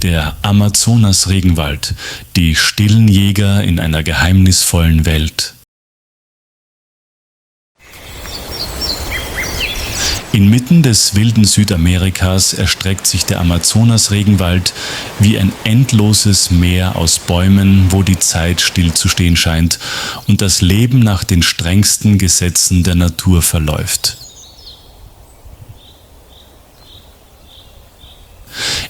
Der Amazonas-Regenwald, die stillen Jäger in einer geheimnisvollen Welt. Inmitten des wilden Südamerikas erstreckt sich der Amazonas-Regenwald wie ein endloses Meer aus Bäumen, wo die Zeit stillzustehen scheint und das Leben nach den strengsten Gesetzen der Natur verläuft.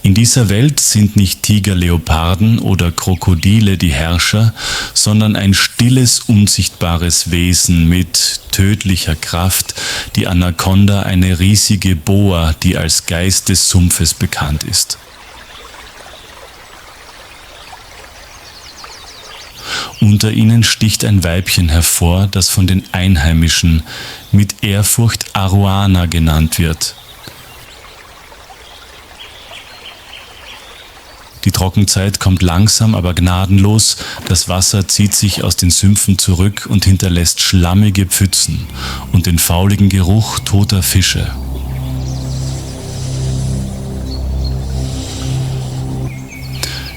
In dieser Welt sind nicht Tiger, Leoparden oder Krokodile die Herrscher, sondern ein stilles, unsichtbares Wesen mit tödlicher Kraft, die Anaconda, eine riesige Boa, die als Geist des Sumpfes bekannt ist. Unter ihnen sticht ein Weibchen hervor, das von den Einheimischen mit Ehrfurcht Arowana genannt wird. Die Trockenzeit kommt langsam, aber gnadenlos. Das Wasser zieht sich aus den Sümpfen zurück und hinterlässt schlammige Pfützen und den fauligen Geruch toter Fische.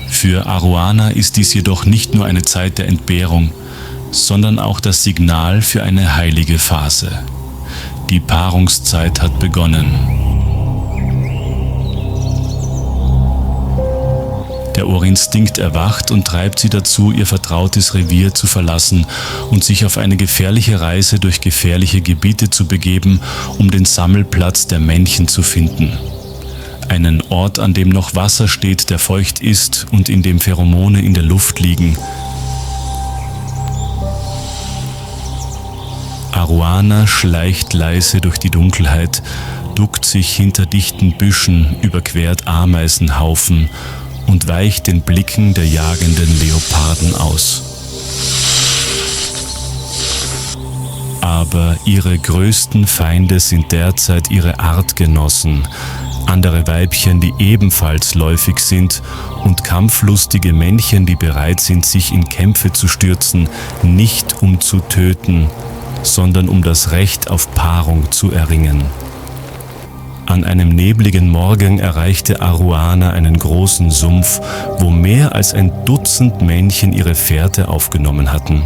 Für Arowana ist dies jedoch nicht nur eine Zeit der Entbehrung, sondern auch das Signal für eine heilige Phase. Die Paarungszeit hat begonnen. Der Urinstinkt erwacht und treibt sie dazu, ihr vertrautes Revier zu verlassen und sich auf eine gefährliche Reise durch gefährliche Gebiete zu begeben, um den Sammelplatz der Männchen zu finden. Einen Ort, an dem noch Wasser steht, der feucht ist und in dem Pheromone in der Luft liegen. Arowana schleicht leise durch die Dunkelheit, duckt sich hinter dichten Büschen, überquert Ameisenhaufen und weicht den Blicken der jagenden Leoparden aus. Aber ihre größten Feinde sind derzeit ihre Artgenossen, andere Weibchen, die ebenfalls läufig sind, und kampflustige Männchen, die bereit sind, sich in Kämpfe zu stürzen, nicht um zu töten, sondern um das Recht auf Paarung zu erringen. An einem nebligen Morgen erreichte Arowana einen großen Sumpf, wo mehr als ein Dutzend Männchen ihre Fährte aufgenommen hatten.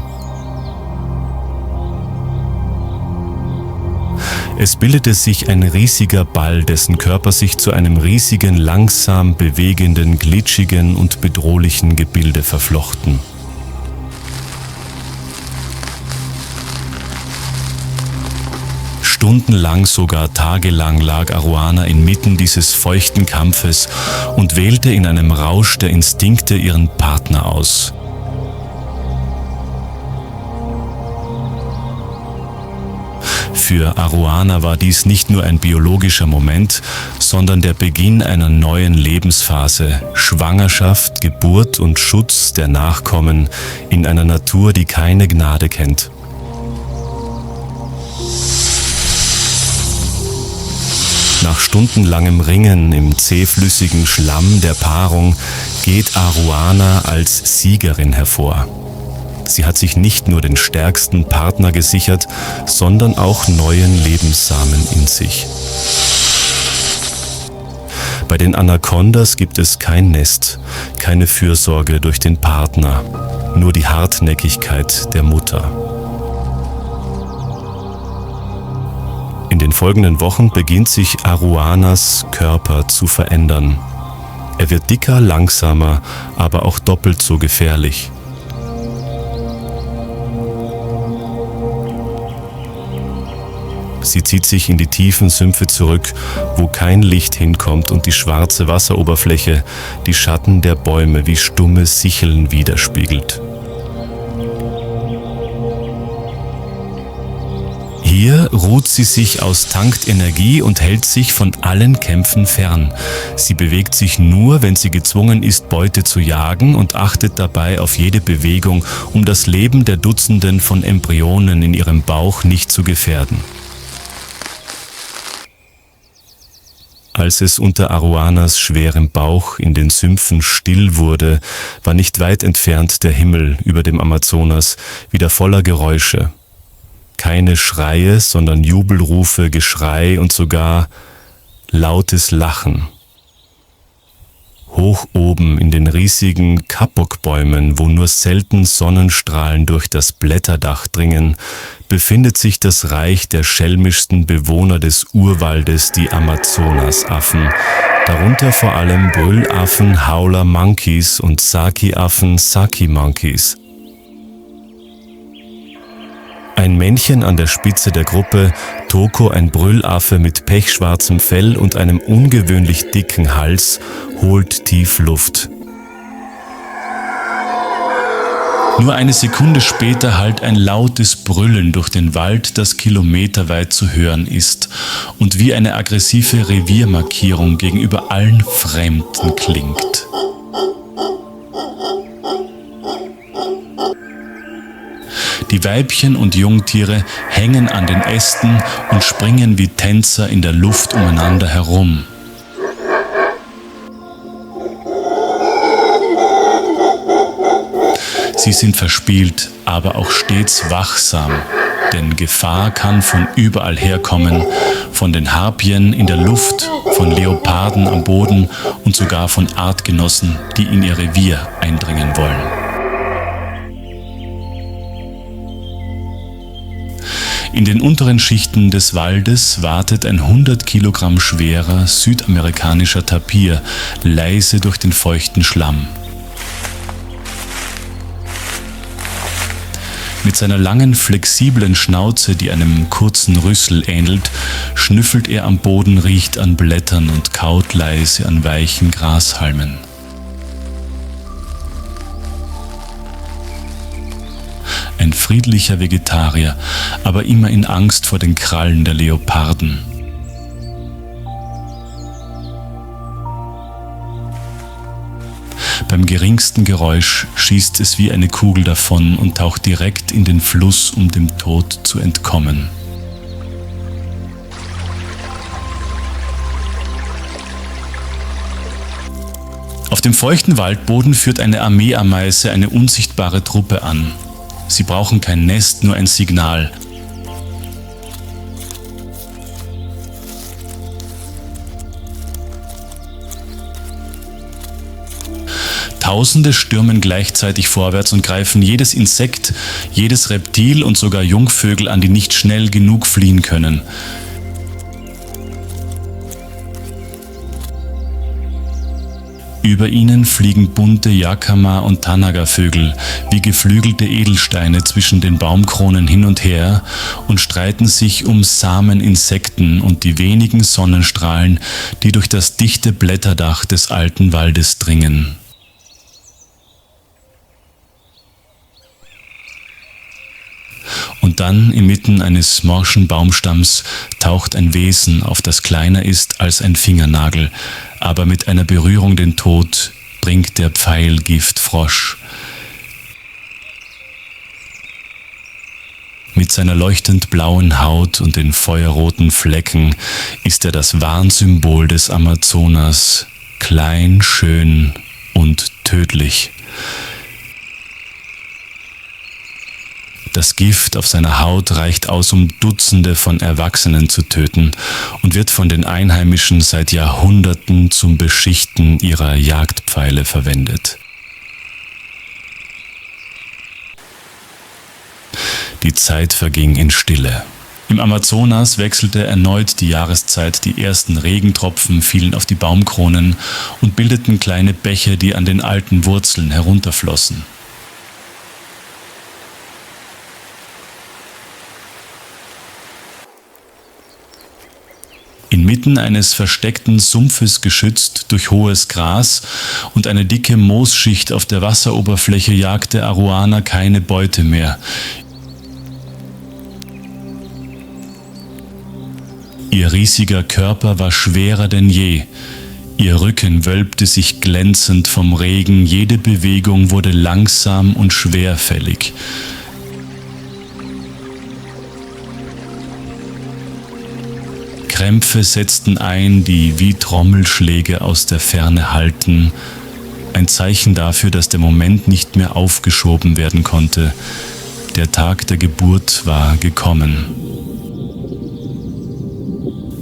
Es bildete sich ein riesiger Ball, dessen Körper sich zu einem riesigen, langsam bewegenden, glitschigen und bedrohlichen Gebilde verflochten. Stundenlang, sogar tagelang lag Arowana inmitten dieses feuchten Kampfes und wählte in einem Rausch der Instinkte ihren Partner aus. Für Arowana war dies nicht nur ein biologischer Moment, sondern der Beginn einer neuen Lebensphase, Schwangerschaft, Geburt und Schutz der Nachkommen in einer Natur, die keine Gnade kennt. Nach stundenlangem Ringen im zähflüssigen Schlamm der Paarung geht Arowana als Siegerin hervor. Sie hat sich nicht nur den stärksten Partner gesichert, sondern auch neuen Lebenssamen in sich. Bei den Anacondas gibt es kein Nest, keine Fürsorge durch den Partner, nur die Hartnäckigkeit der Mutter. In den folgenden Wochen beginnt sich Arowanas Körper zu verändern. Er wird dicker, langsamer, aber auch doppelt so gefährlich. Sie zieht sich in die tiefen Sümpfe zurück, wo kein Licht hinkommt und die schwarze Wasseroberfläche die Schatten der Bäume wie stumme Sicheln widerspiegelt. Hier ruht sie sich aus, tankt Energie und hält sich von allen Kämpfen fern. Sie bewegt sich nur, wenn sie gezwungen ist, Beute zu jagen, und achtet dabei auf jede Bewegung, um das Leben der Dutzenden von Embryonen in ihrem Bauch nicht zu gefährden. Als es unter Arowanas schwerem Bauch in den Sümpfen still wurde, war nicht weit entfernt der Himmel über dem Amazonas wieder voller Geräusche. Keine Schreie, sondern Jubelrufe, Geschrei und sogar lautes Lachen. Hoch oben in den riesigen Kapokbäumen, wo nur selten Sonnenstrahlen durch das Blätterdach dringen, befindet sich das Reich der schelmischsten Bewohner des Urwaldes, die Amazonasaffen, darunter vor allem Brüllaffen Howler Monkeys und Saki-Affen Saki Monkeys. Ein Männchen an der Spitze der Gruppe, Toko, ein Brüllaffe mit pechschwarzem Fell und einem ungewöhnlich dicken Hals, holt tief Luft. Nur eine Sekunde später hallt ein lautes Brüllen durch den Wald, das kilometerweit zu hören ist und wie eine aggressive Reviermarkierung gegenüber allen Fremden klingt. Die Weibchen und Jungtiere hängen an den Ästen und springen wie Tänzer in der Luft umeinander herum. Sie sind verspielt, aber auch stets wachsam, denn Gefahr kann von überall herkommen, von den Harpyen in der Luft, von Leoparden am Boden und sogar von Artgenossen, die in ihr Revier eindringen wollen. In den unteren Schichten des Waldes wartet ein 100 Kilogramm schwerer südamerikanischer Tapir leise durch den feuchten Schlamm. Mit seiner langen, flexiblen Schnauze, die einem kurzen Rüssel ähnelt, schnüffelt er am Boden, riecht an Blättern und kaut leise an weichen Grashalmen. Ein friedlicher Vegetarier, aber immer in Angst vor den Krallen der Leoparden. Beim geringsten Geräusch schießt es wie eine Kugel davon und taucht direkt in den Fluss, um dem Tod zu entkommen. Auf dem feuchten Waldboden führt eine Armeeameise eine unsichtbare Truppe an. Sie brauchen kein Nest, nur ein Signal. Tausende stürmen gleichzeitig vorwärts und greifen jedes Insekt, jedes Reptil und sogar Jungvögel an, die nicht schnell genug fliehen können. Über ihnen fliegen bunte Yakama- und Tanaga-Vögel wie geflügelte Edelsteine zwischen den Baumkronen hin und her und streiten sich um Sameninsekten und die wenigen Sonnenstrahlen, die durch das dichte Blätterdach des alten Waldes dringen. Und dann, inmitten eines morschen Baumstamms, taucht ein Wesen auf, das kleiner ist als ein Fingernagel, aber mit einer Berührung den Tod bringt der Pfeilgiftfrosch. Mit seiner leuchtend blauen Haut und den feuerroten Flecken ist er das Warnsymbol des Amazonas, klein, schön und tödlich. Das Gift auf seiner Haut reicht aus, um Dutzende von Erwachsenen zu töten und wird von den Einheimischen seit Jahrhunderten zum Beschichten ihrer Jagdpfeile verwendet. Die Zeit verging in Stille. Im Amazonas wechselte erneut die Jahreszeit, die ersten Regentropfen fielen auf die Baumkronen und bildeten kleine Bäche, die an den alten Wurzeln herunterflossen. Inmitten eines versteckten Sumpfes geschützt durch hohes Gras und eine dicke Moosschicht auf der Wasseroberfläche jagte Aroana keine Beute mehr. Ihr riesiger Körper war schwerer denn je. Ihr Rücken wölbte sich glänzend vom Regen, jede Bewegung wurde langsam und schwerfällig. Krämpfe setzten ein, die wie Trommelschläge aus der Ferne hallten. Ein Zeichen dafür, dass der Moment nicht mehr aufgeschoben werden konnte. Der Tag der Geburt war gekommen.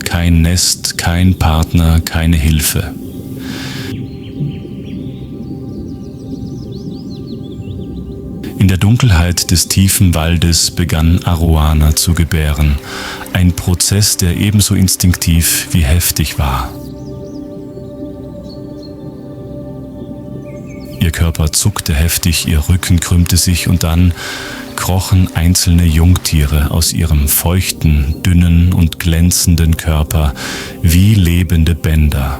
Kein Nest, kein Partner, keine Hilfe. In der Dunkelheit des tiefen Waldes begann Aroana zu gebären, ein Prozess, der ebenso instinktiv wie heftig war. Ihr Körper zuckte heftig, ihr Rücken krümmte sich und dann krochen einzelne Jungtiere aus ihrem feuchten, dünnen und glänzenden Körper wie lebende Bänder.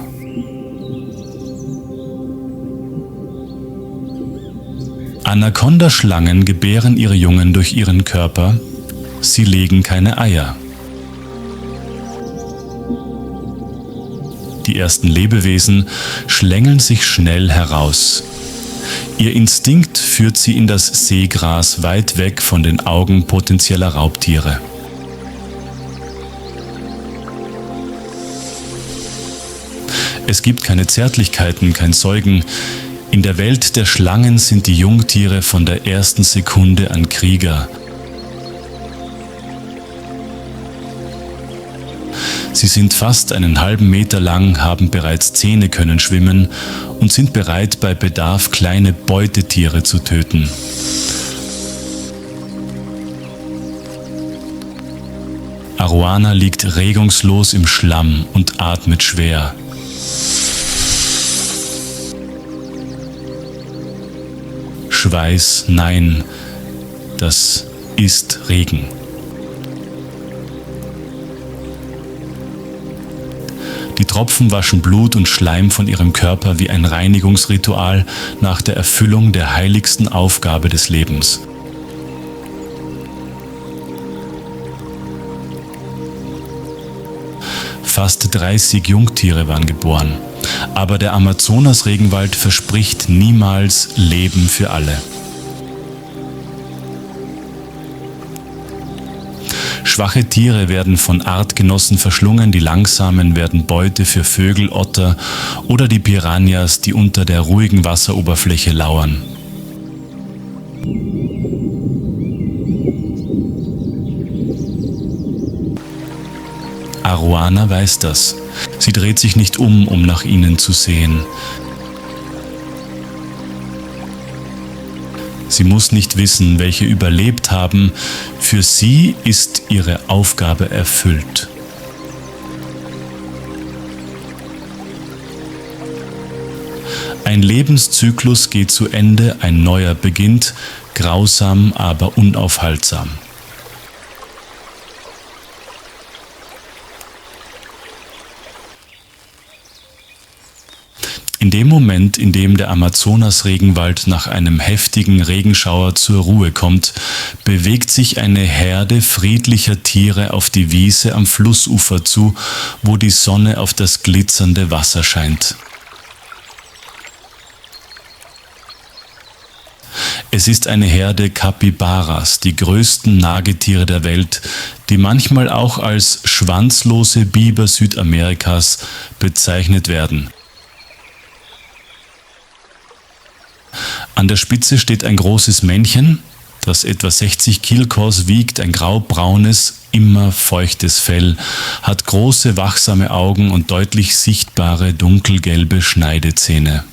Anacondaschlangen gebären ihre Jungen durch ihren Körper, sie legen keine Eier. Die ersten Lebewesen schlängeln sich schnell heraus. Ihr Instinkt führt sie in das Seegras weit weg von den Augen potenzieller Raubtiere. Es gibt keine Zärtlichkeiten, kein Säugen. In der Welt der Schlangen sind die Jungtiere von der ersten Sekunde an Krieger. Sie sind fast einen halben Meter lang, haben bereits Zähne, können schwimmen und sind bereit, bei Bedarf kleine Beutetiere zu töten. Aroana liegt regungslos im Schlamm und atmet schwer. Schweiß, nein, das ist Regen. Die Tropfen waschen Blut und Schleim von ihrem Körper wie ein Reinigungsritual nach der Erfüllung der heiligsten Aufgabe des Lebens. Fast 30 Jungtiere waren geboren, aber der Amazonas-Regenwald verspricht niemals Leben für alle. Schwache Tiere werden von Artgenossen verschlungen, die Langsamen werden Beute für Vögel, Otter oder die Piranhas, die unter der ruhigen Wasseroberfläche lauern. Aroana weiß das. Sie dreht sich nicht um nach ihnen zu sehen. Sie muss nicht wissen, welche überlebt haben. Für sie ist ihre Aufgabe erfüllt. Ein Lebenszyklus geht zu Ende, ein neuer beginnt, grausam, aber unaufhaltsam. In dem Moment, in dem der Amazonas-Regenwald nach einem heftigen Regenschauer zur Ruhe kommt, bewegt sich eine Herde friedlicher Tiere auf die Wiese am Flussufer zu, wo die Sonne auf das glitzernde Wasser scheint. Es ist eine Herde Capybaras, die größten Nagetiere der Welt, die manchmal auch als schwanzlose Biber Südamerikas bezeichnet werden. An der Spitze steht ein großes Männchen, das etwa 60 Kilkos wiegt, ein graubraunes, immer feuchtes Fell, hat große, wachsame Augen und deutlich sichtbare, dunkelgelbe Schneidezähne.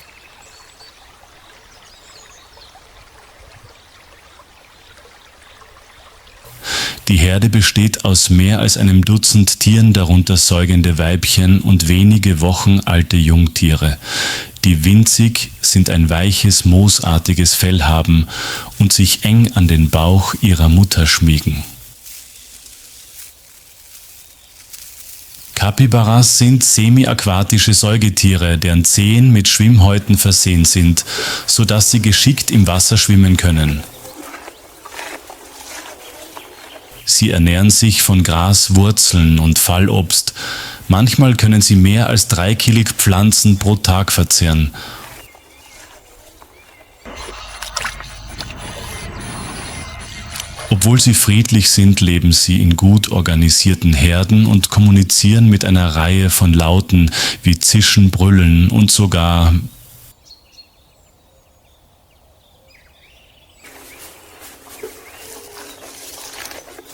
Die Herde besteht aus mehr als einem Dutzend Tieren, darunter säugende Weibchen und wenige Wochen alte Jungtiere, die winzig sind, ein weiches, moosartiges Fell haben und sich eng an den Bauch ihrer Mutter schmiegen. Capybaras sind semi-aquatische Säugetiere, deren Zehen mit Schwimmhäuten versehen sind, sodass sie geschickt im Wasser schwimmen können. Sie ernähren sich von Gras, Wurzeln und Fallobst. Manchmal können sie mehr als 3 Kilo Pflanzen pro Tag verzehren. Obwohl sie friedlich sind, leben sie in gut organisierten Herden und kommunizieren mit einer Reihe von Lauten wie Zischen, Brüllen und sogar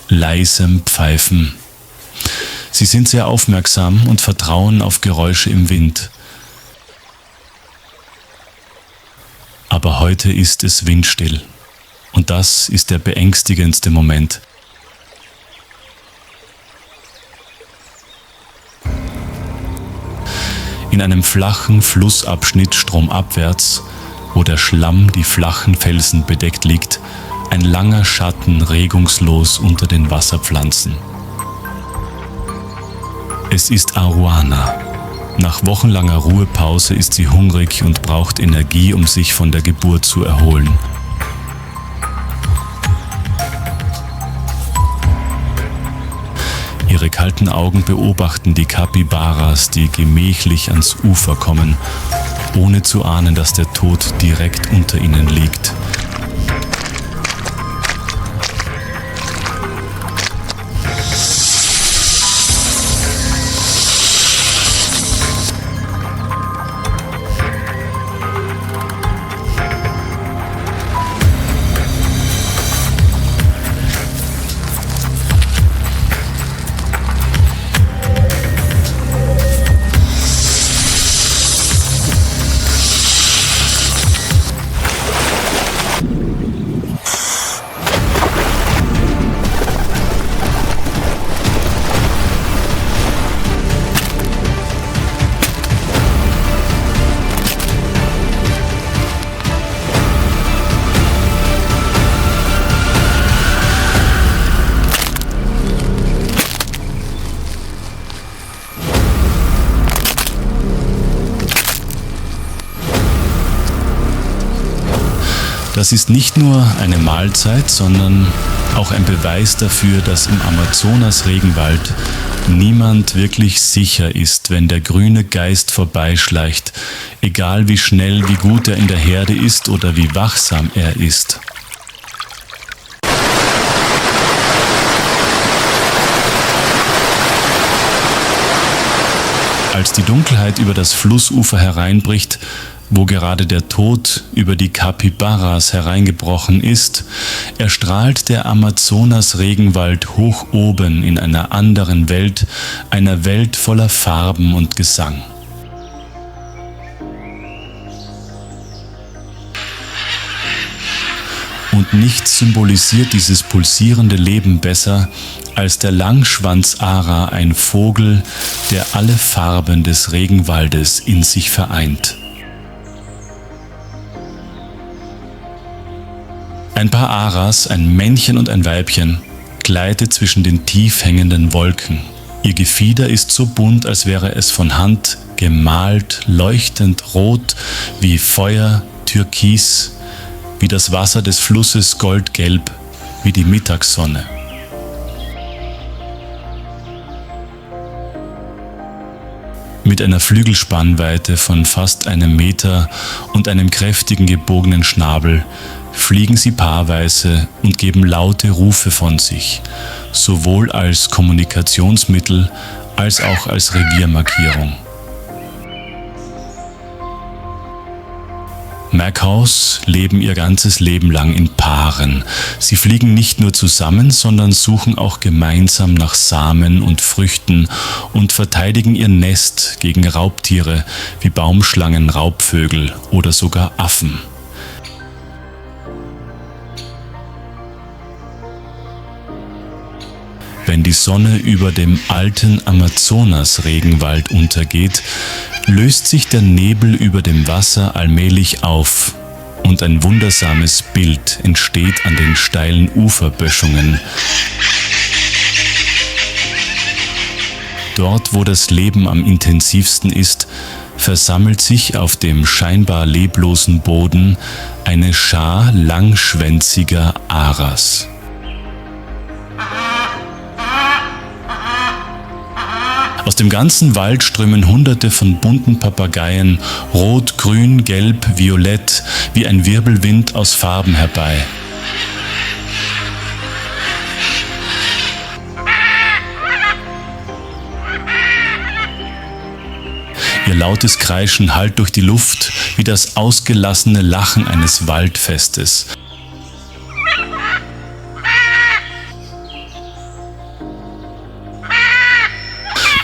leisem Pfeifen. Sie sind sehr aufmerksam und vertrauen auf Geräusche im Wind. Aber heute ist es windstill Und das ist der beängstigendste Moment. In einem flachen Flussabschnitt stromabwärts, wo der Schlamm die flachen Felsen bedeckt liegt, ein langer Schatten regungslos unter den Wasserpflanzen. Es ist Arowana. Nach wochenlanger Ruhepause ist sie hungrig und braucht Energie, um sich von der Geburt zu erholen. Ihre kalten Augen beobachten die Kapibaras, die gemächlich ans Ufer kommen, ohne zu ahnen, dass der Tod direkt unter ihnen liegt. Das ist nicht nur eine Mahlzeit, sondern auch ein Beweis dafür, dass im Amazonas-Regenwald niemand wirklich sicher ist, wenn der grüne Geist vorbeischleicht, egal wie schnell, wie gut er in der Herde ist oder wie wachsam er ist. Als die Dunkelheit über das Flussufer hereinbricht, wo gerade der Tod über die Kapibaras hereingebrochen ist, erstrahlt der Amazonas-Regenwald hoch oben in einer anderen Welt, einer Welt voller Farben und Gesang. Und nichts symbolisiert dieses pulsierende Leben besser als der Langschwanz-Ara, ein Vogel, der alle Farben des Regenwaldes in sich vereint. Ein paar Aras, ein Männchen und ein Weibchen, gleitet zwischen den tief hängenden Wolken. Ihr Gefieder ist so bunt, als wäre es von Hand gemalt, leuchtend rot wie Feuer, türkis, wie das Wasser des Flusses goldgelb, wie die Mittagssonne. Mit einer Flügelspannweite von fast 1 Meter und einem kräftigen gebogenen Schnabel fliegen sie paarweise und geben laute Rufe von sich, sowohl als Kommunikationsmittel als auch als Reviermarkierung. Macaws leben ihr ganzes Leben lang in Paaren. Sie fliegen nicht nur zusammen, sondern suchen auch gemeinsam nach Samen und Früchten und verteidigen ihr Nest gegen Raubtiere wie Baumschlangen, Raubvögel oder sogar Affen. Wenn die Sonne über dem alten Amazonas-Regenwald untergeht, löst sich der Nebel über dem Wasser allmählich auf und ein wundersames Bild entsteht an den steilen Uferböschungen. Dort, wo das Leben am intensivsten ist, versammelt sich auf dem scheinbar leblosen Boden eine Schar langschwänziger Aras. Aus dem ganzen Wald strömen Hunderte von bunten Papageien, rot, grün, gelb, violett, wie ein Wirbelwind aus Farben herbei. Ihr lautes Kreischen hallt durch die Luft wie das ausgelassene Lachen eines Waldfestes.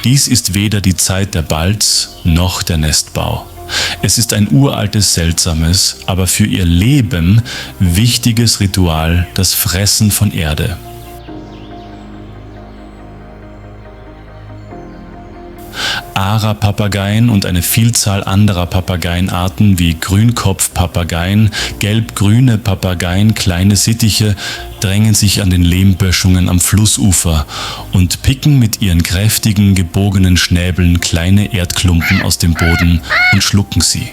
Dies ist weder die Zeit der Balz noch der Nestbau. Es ist ein uraltes, seltsames, aber für ihr Leben wichtiges Ritual, das Fressen von Erde. Ara-Papageien und eine Vielzahl anderer Papageienarten wie Grünkopf-Papageien, gelb-grüne Papageien, kleine Sittiche drängen sich an den Lehmböschungen am Flussufer und picken mit ihren kräftigen, gebogenen Schnäbeln kleine Erdklumpen aus dem Boden und schlucken sie.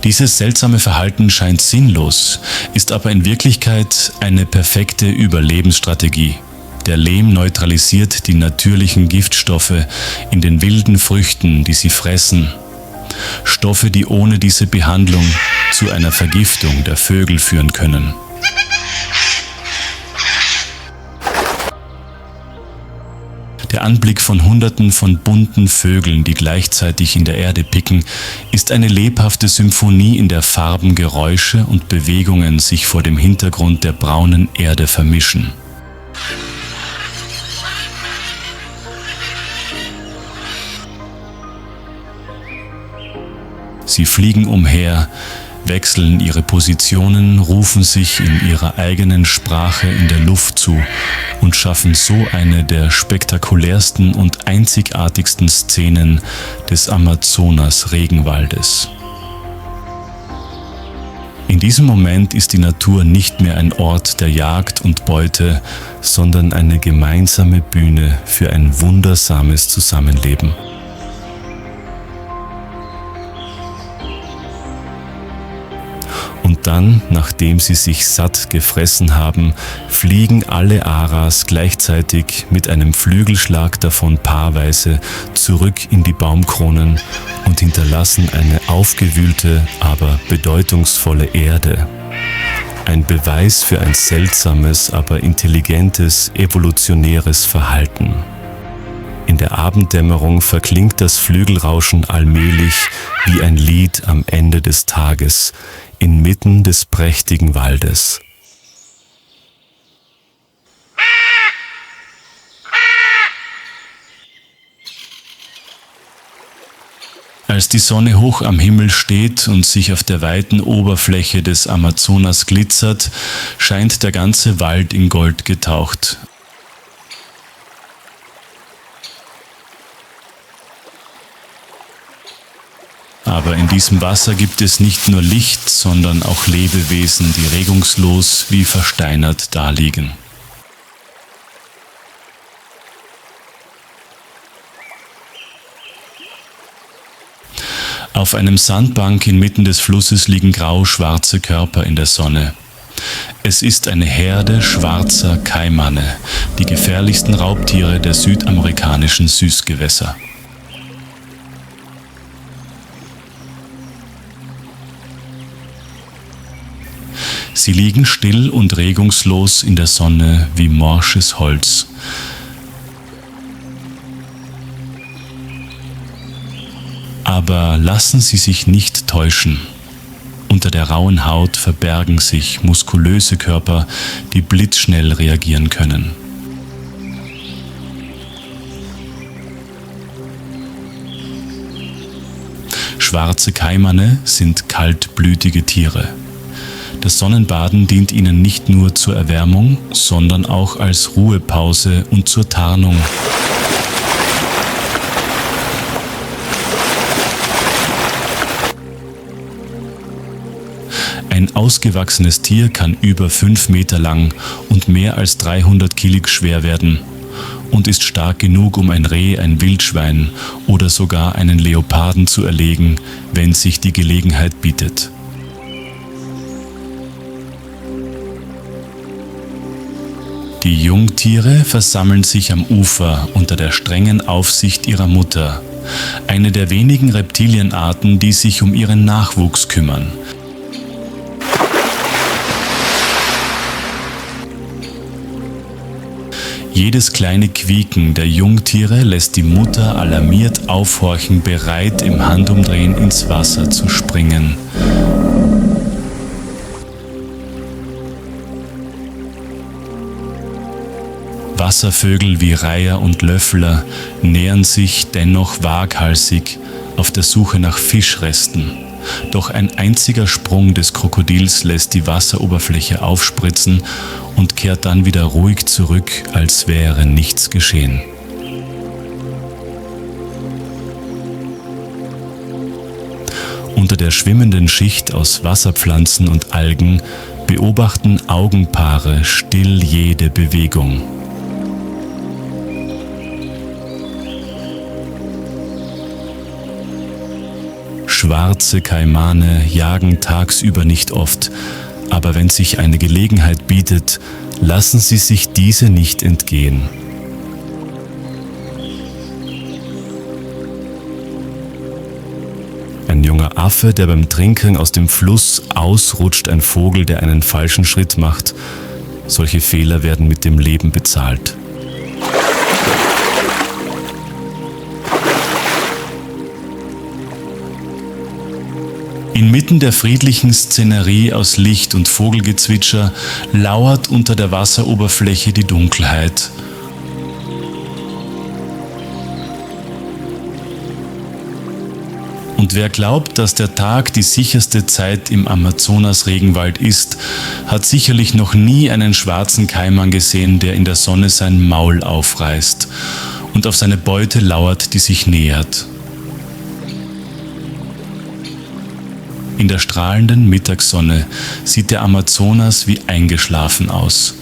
Dieses seltsame Verhalten scheint sinnlos, ist aber in Wirklichkeit eine perfekte Überlebensstrategie. Der Lehm neutralisiert die natürlichen Giftstoffe in den wilden Früchten, die sie fressen. Stoffe, die ohne diese Behandlung zu einer Vergiftung der Vögel führen können. Der Anblick von Hunderten von bunten Vögeln, die gleichzeitig in der Erde picken, ist eine lebhafte Symphonie, in der Farben, Geräusche und Bewegungen sich vor dem Hintergrund der braunen Erde vermischen. Sie fliegen umher, wechseln ihre Positionen, rufen sich in ihrer eigenen Sprache in der Luft zu und schaffen so eine der spektakulärsten und einzigartigsten Szenen des Amazonas-Regenwaldes. In diesem Moment ist die Natur nicht mehr ein Ort der Jagd und Beute, sondern eine gemeinsame Bühne für ein wundersames Zusammenleben. Und dann, nachdem sie sich satt gefressen haben, fliegen alle Aras gleichzeitig mit einem Flügelschlag davon paarweise zurück in die Baumkronen und hinterlassen eine aufgewühlte, aber bedeutungsvolle Erde. Ein Beweis für ein seltsames, aber intelligentes, evolutionäres Verhalten. In der Abenddämmerung verklingt das Flügelrauschen allmählich wie ein Lied am Ende des Tages, inmitten des prächtigen Waldes. Als die Sonne hoch am Himmel steht und sich auf der weiten Oberfläche des Amazonas glitzert, scheint der ganze Wald in Gold getaucht. Aber in diesem Wasser gibt es nicht nur Licht, sondern auch Lebewesen, die regungslos wie versteinert daliegen. Auf einem Sandbank inmitten des Flusses liegen grau-schwarze Körper in der Sonne. Es ist eine Herde schwarzer Kaimane, die gefährlichsten Raubtiere der südamerikanischen Süßgewässer. Sie liegen still und regungslos in der Sonne wie morsches Holz. Aber lassen Sie sich nicht täuschen. Unter der rauen Haut verbergen sich muskulöse Körper, die blitzschnell reagieren können. Schwarze Kaimane sind kaltblütige Tiere. Das Sonnenbaden dient ihnen nicht nur zur Erwärmung, sondern auch als Ruhepause und zur Tarnung. Ein ausgewachsenes Tier kann über 5 Meter lang und mehr als 300 Kilo schwer werden und ist stark genug, um ein Reh, ein Wildschwein oder sogar einen Leoparden zu erlegen, wenn sich die Gelegenheit bietet. Die Jungtiere versammeln sich am Ufer unter der strengen Aufsicht ihrer Mutter, eine der wenigen Reptilienarten, die sich um ihren Nachwuchs kümmern. Jedes kleine Quieken der Jungtiere lässt die Mutter alarmiert aufhorchen, bereit im Handumdrehen ins Wasser zu springen. Wasservögel wie Reiher und Löffler nähern sich dennoch waghalsig auf der Suche nach Fischresten. Doch ein einziger Sprung des Krokodils lässt die Wasseroberfläche aufspritzen und kehrt dann wieder ruhig zurück, als wäre nichts geschehen. Unter der schwimmenden Schicht aus Wasserpflanzen und Algen beobachten Augenpaare still jede Bewegung. Schwarze Kaimane jagen tagsüber nicht oft, aber wenn sich eine Gelegenheit bietet, lassen sie sich diese nicht entgehen. Ein junger Affe, der beim Trinken aus dem Fluss ausrutscht, ein Vogel, der einen falschen Schritt macht. Solche Fehler werden mit dem Leben bezahlt. Inmitten der friedlichen Szenerie aus Licht und Vogelgezwitscher lauert unter der Wasseroberfläche die Dunkelheit. Und wer glaubt, dass der Tag die sicherste Zeit im Amazonas-Regenwald ist, hat sicherlich noch nie einen schwarzen Kaiman gesehen, der in der Sonne sein Maul aufreißt und auf seine Beute lauert, die sich nähert. In der strahlenden Mittagssonne sieht der Amazonas wie eingeschlafen aus.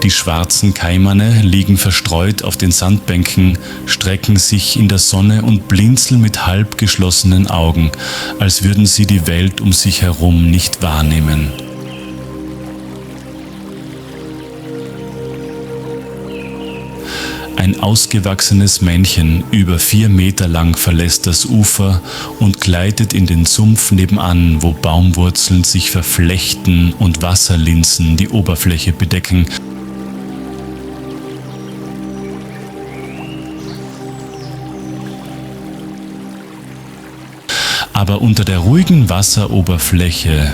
Die schwarzen Kaimane liegen verstreut auf den Sandbänken, strecken sich in der Sonne und blinzeln mit halb geschlossenen Augen, als würden sie die Welt um sich herum nicht wahrnehmen. Ein ausgewachsenes Männchen, über 4 Meter lang, verlässt das Ufer und gleitet in den Sumpf nebenan, wo Baumwurzeln sich verflechten und Wasserlinsen die Oberfläche bedecken. Aber unter der ruhigen Wasseroberfläche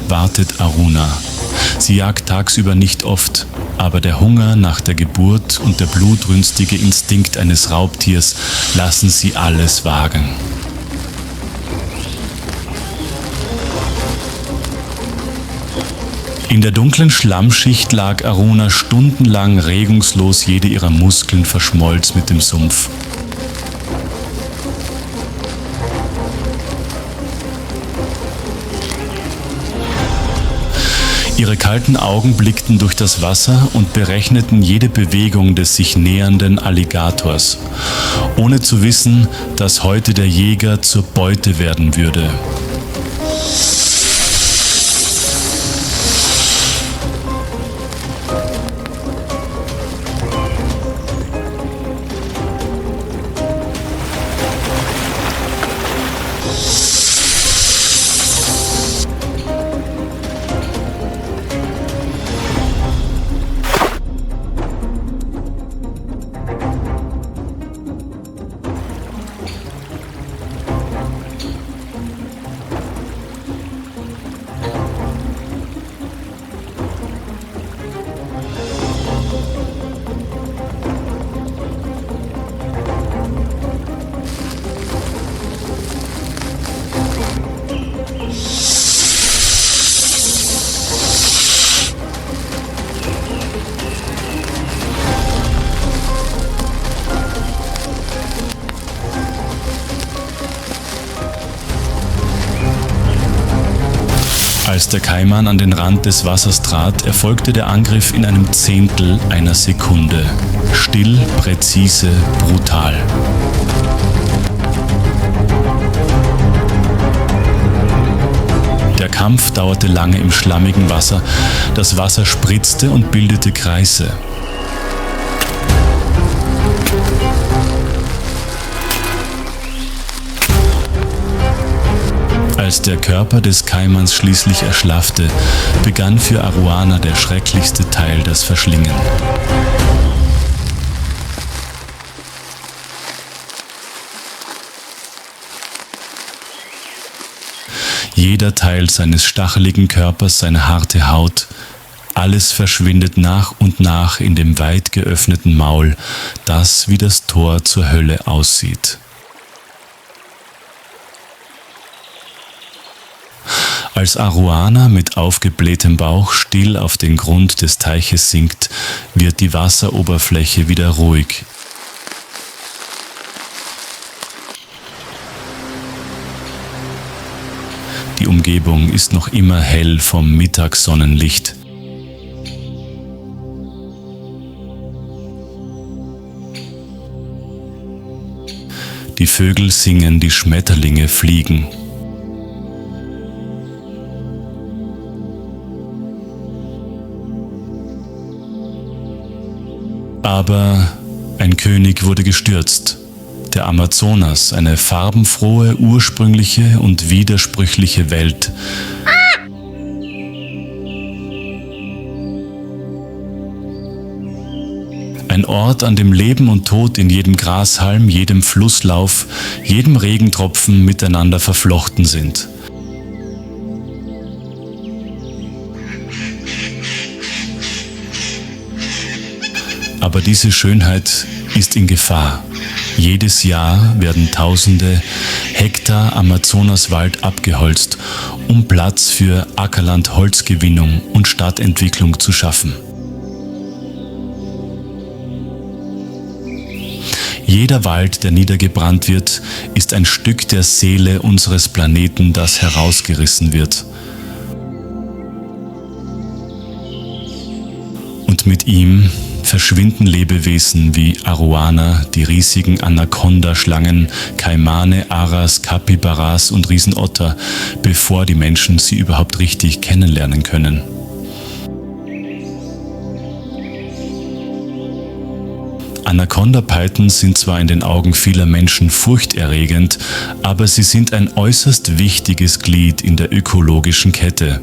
wartet Aruna. Sie jagt tagsüber nicht oft, aber der Hunger nach der Geburt und der blutrünstige Instinkt eines Raubtiers lassen sie alles wagen. In der dunklen Schlammschicht lag Aruna stundenlang regungslos, jede ihrer Muskeln verschmolz mit dem Sumpf. Ihre kalten Augen blickten durch das Wasser und berechneten jede Bewegung des sich nähernden Alligators, ohne zu wissen, dass heute der Jäger zur Beute werden würde. Als der Kaiman an den Rand des Wassers trat, erfolgte der Angriff in einem Zehntel einer Sekunde. Still, präzise, brutal. Der Kampf dauerte lange im schlammigen Wasser. Das Wasser spritzte und bildete Kreise. Als der Körper des Kaimans schließlich erschlaffte, begann für Aruana der schrecklichste Teil, das Verschlingen. Jeder Teil seines stacheligen Körpers, seine harte Haut, alles verschwindet nach und nach in dem weit geöffneten Maul, das wie das Tor zur Hölle aussieht. Als Arowana mit aufgeblähtem Bauch still auf den Grund des Teiches sinkt, wird die Wasseroberfläche wieder ruhig. Die Umgebung ist noch immer hell vom Mittagssonnenlicht. Die Vögel singen, die Schmetterlinge fliegen. Aber ein König wurde gestürzt. Der Amazonas, eine farbenfrohe, ursprüngliche und widersprüchliche Welt. Ein Ort, an dem Leben und Tod in jedem Grashalm, jedem Flusslauf, jedem Regentropfen miteinander verflochten sind. Aber diese Schönheit ist in Gefahr. Jedes Jahr werden Tausende Hektar Amazonaswald abgeholzt, um Platz für Ackerland-Holzgewinnung und Stadtentwicklung zu schaffen. Jeder Wald, der niedergebrannt wird, ist ein Stück der Seele unseres Planeten, das herausgerissen wird. Und mit ihm verschwinden Lebewesen wie Arowana, die riesigen Anaconda-Schlangen, Kaimane, Aras, Capybaras und Riesenotter, bevor die Menschen sie überhaupt richtig kennenlernen können. Anaconda-Pythons sind zwar in den Augen vieler Menschen furchterregend, aber sie sind ein äußerst wichtiges Glied in der ökologischen Kette.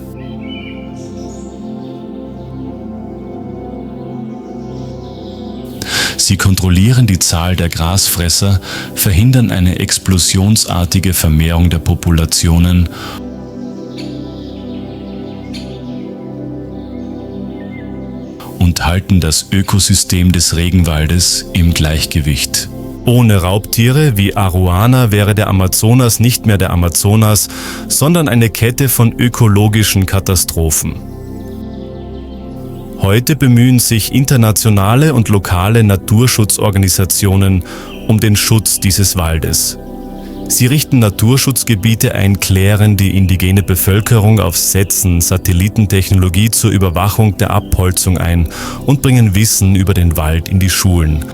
Sie kontrollieren die Zahl der Grasfresser, verhindern eine explosionsartige Vermehrung der Populationen und halten das Ökosystem des Regenwaldes im Gleichgewicht. Ohne Raubtiere wie Arowana wäre der Amazonas nicht mehr der Amazonas, sondern eine Kette von ökologischen Katastrophen. Heute bemühen sich internationale und lokale Naturschutzorganisationen um den Schutz dieses Waldes. Sie richten Naturschutzgebiete ein, klären die indigene Bevölkerung auf, setzen Satellitentechnologie zur Überwachung der Abholzung ein und bringen Wissen über den Wald in die Schulen.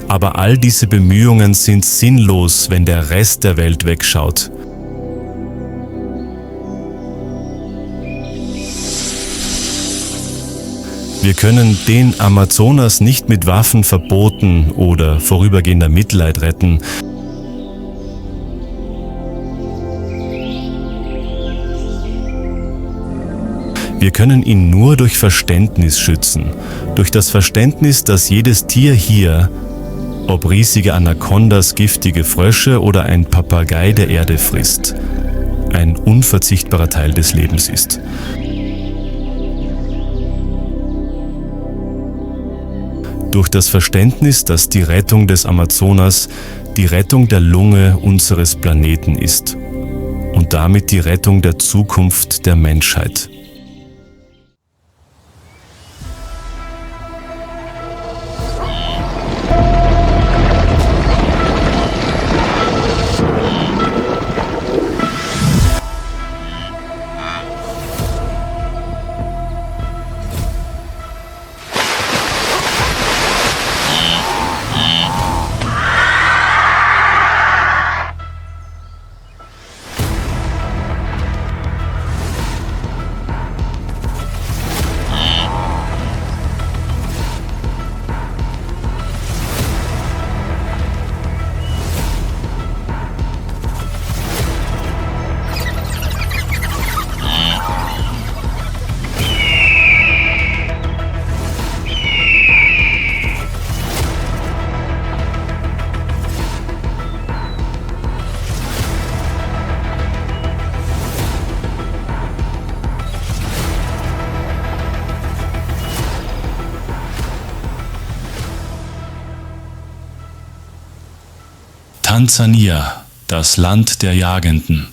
Aber all diese Bemühungen sind sinnlos, wenn der Rest der Welt wegschaut. Wir können den Amazonas nicht mit Waffen, Verboten oder vorübergehender Mitleid retten. Wir können ihn nur durch Verständnis schützen. Durch das Verständnis, dass jedes Tier hier, ob riesige Anacondas, giftige Frösche oder ein Papagei der Erde frisst, ein unverzichtbarer Teil des Lebens ist. Durch das Verständnis, dass die Rettung des Amazonas die Rettung der Lunge unseres Planeten ist und damit die Rettung der Zukunft der Menschheit. Tansania, das Land der Jagenden.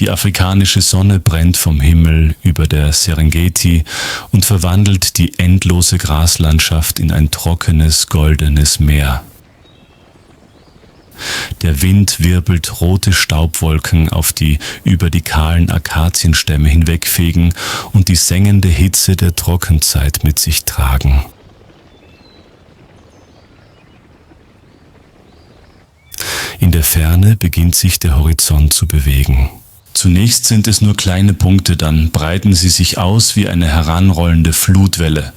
Die afrikanische Sonne brennt vom Himmel über der Serengeti und verwandelt die endlose Graslandschaft in ein trockenes, goldenes Meer. Der Wind wirbelt rote Staubwolken auf die über die kahlen Akazienstämme hinwegfegen und die sengende Hitze der Trockenzeit mit sich tragen. In der Ferne beginnt sich der Horizont zu bewegen. Zunächst sind es nur kleine Punkte, dann breiten sie sich aus wie eine heranrollende Flutwelle.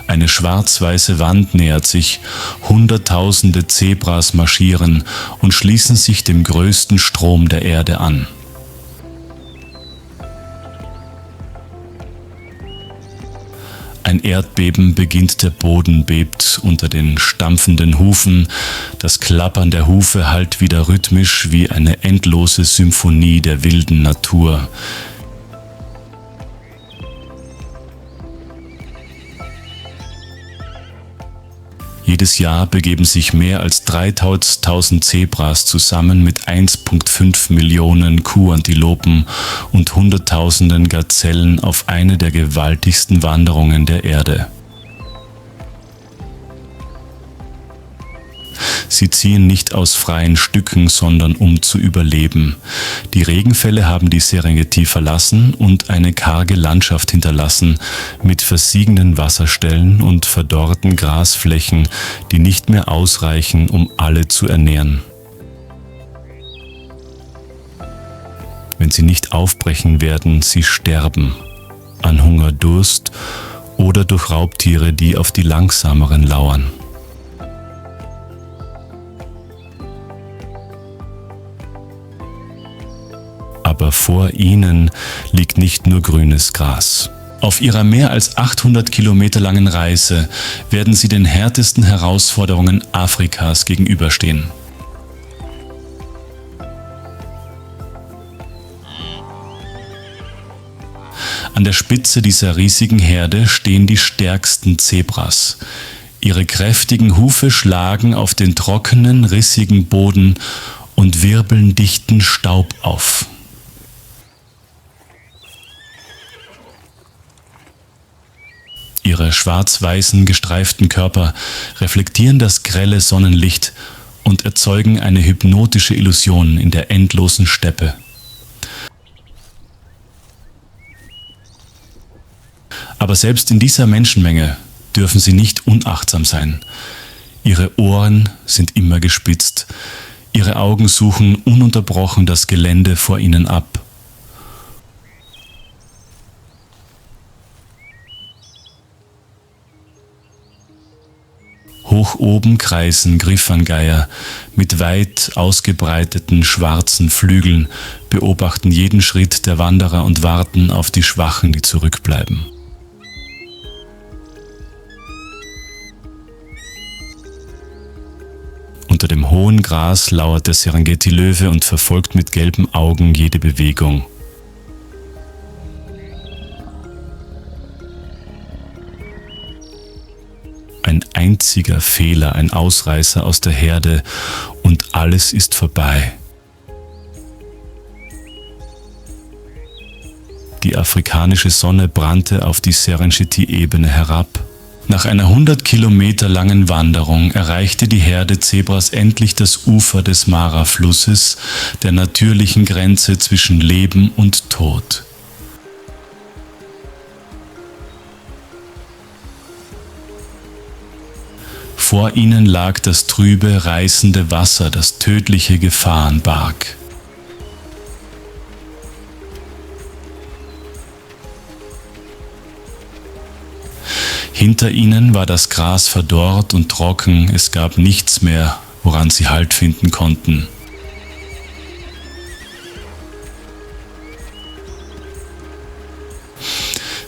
Eine schwarz-weiße Wand nähert sich, Hunderttausende Zebras marschieren und schließen sich dem größten Strom der Erde an. Ein Erdbeben beginnt, der Boden bebt unter den stampfenden Hufen, das Klappern der Hufe hallt wieder rhythmisch wie eine endlose Symphonie der wilden Natur. Jedes Jahr begeben sich mehr als 3000 Zebras zusammen mit 1,5 Millionen Kuhantilopen und Hunderttausenden Gazellen auf eine der gewaltigsten Wanderungen der Erde. Sie ziehen nicht aus freien Stücken, sondern um zu überleben. Die Regenfälle haben die Serengeti verlassen und eine karge Landschaft hinterlassen, mit versiegenden Wasserstellen und verdorrten Grasflächen, die nicht mehr ausreichen, um alle zu ernähren. Wenn sie nicht aufbrechen, werden sie sterben, an Hunger, Durst oder durch Raubtiere, die auf die langsameren lauern. Aber vor ihnen liegt nicht nur grünes Gras. Auf ihrer mehr als 800 Kilometer langen Reise werden sie den härtesten Herausforderungen Afrikas gegenüberstehen. An der Spitze dieser riesigen Herde stehen die stärksten Zebras. Ihre kräftigen Hufe schlagen auf den trockenen, rissigen Boden und wirbeln dichten Staub auf. Ihre schwarz-weißen, gestreiften Körper reflektieren das grelle Sonnenlicht und erzeugen eine hypnotische Illusion in der endlosen Steppe. Aber selbst in dieser Menschenmenge dürfen sie nicht unachtsam sein. Ihre Ohren sind immer gespitzt, ihre Augen suchen ununterbrochen das Gelände vor ihnen ab. Hoch oben kreisen Griffangeier mit weit ausgebreiteten schwarzen Flügeln, beobachten jeden Schritt der Wanderer und warten auf die Schwachen, die zurückbleiben. Unter dem hohen Gras lauert der Serengeti-Löwe und verfolgt mit gelben Augen jede Bewegung. Ein einziger Fehler, ein Ausreißer aus der Herde und alles ist vorbei. Die afrikanische Sonne brannte auf die Serengeti-Ebene herab. Nach einer 100 Kilometer langen Wanderung erreichte die Herde Zebras endlich das Ufer des Mara-Flusses, der natürlichen Grenze zwischen Leben und Tod. Vor ihnen lag das trübe, reißende Wasser, das tödliche Gefahren barg. Hinter ihnen war das Gras verdorrt und trocken, es gab nichts mehr, woran sie Halt finden konnten.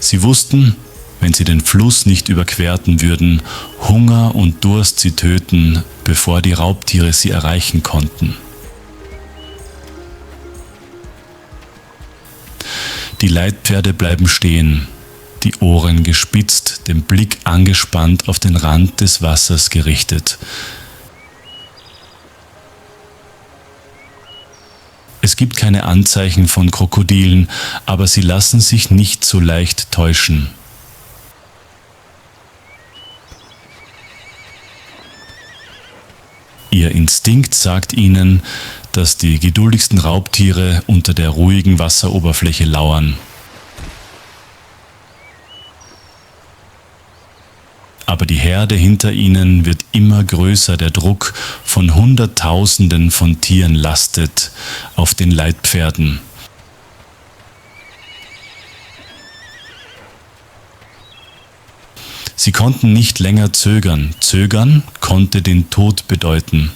Sie wussten, wenn sie den Fluss nicht überquerten würden, Hunger und Durst sie töten, bevor die Raubtiere sie erreichen konnten. Die Leitpferde bleiben stehen, die Ohren gespitzt, den Blick angespannt auf den Rand des Wassers gerichtet. Es gibt keine Anzeichen von Krokodilen, aber sie lassen sich nicht so leicht täuschen. Ihr Instinkt sagt ihnen, dass die geduldigsten Raubtiere unter der ruhigen Wasseroberfläche lauern. Aber die Herde hinter ihnen wird immer größer, der Druck von Hunderttausenden von Tieren lastet auf den Leitpferden. Sie konnten nicht länger zögern. Zögern konnte den Tod bedeuten.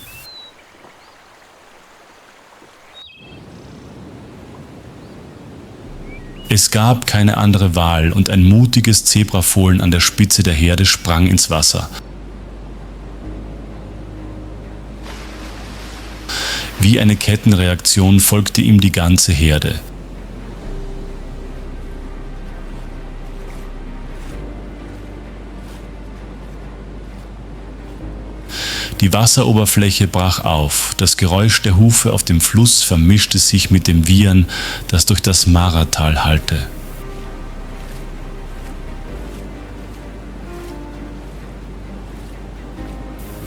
Es gab keine andere Wahl und ein mutiges Zebrafohlen an der Spitze der Herde sprang ins Wasser. Wie eine Kettenreaktion folgte ihm die ganze Herde. Die Wasseroberfläche brach auf, das Geräusch der Hufe auf dem Fluss vermischte sich mit dem Wiehern, das durch das Maratal hallte.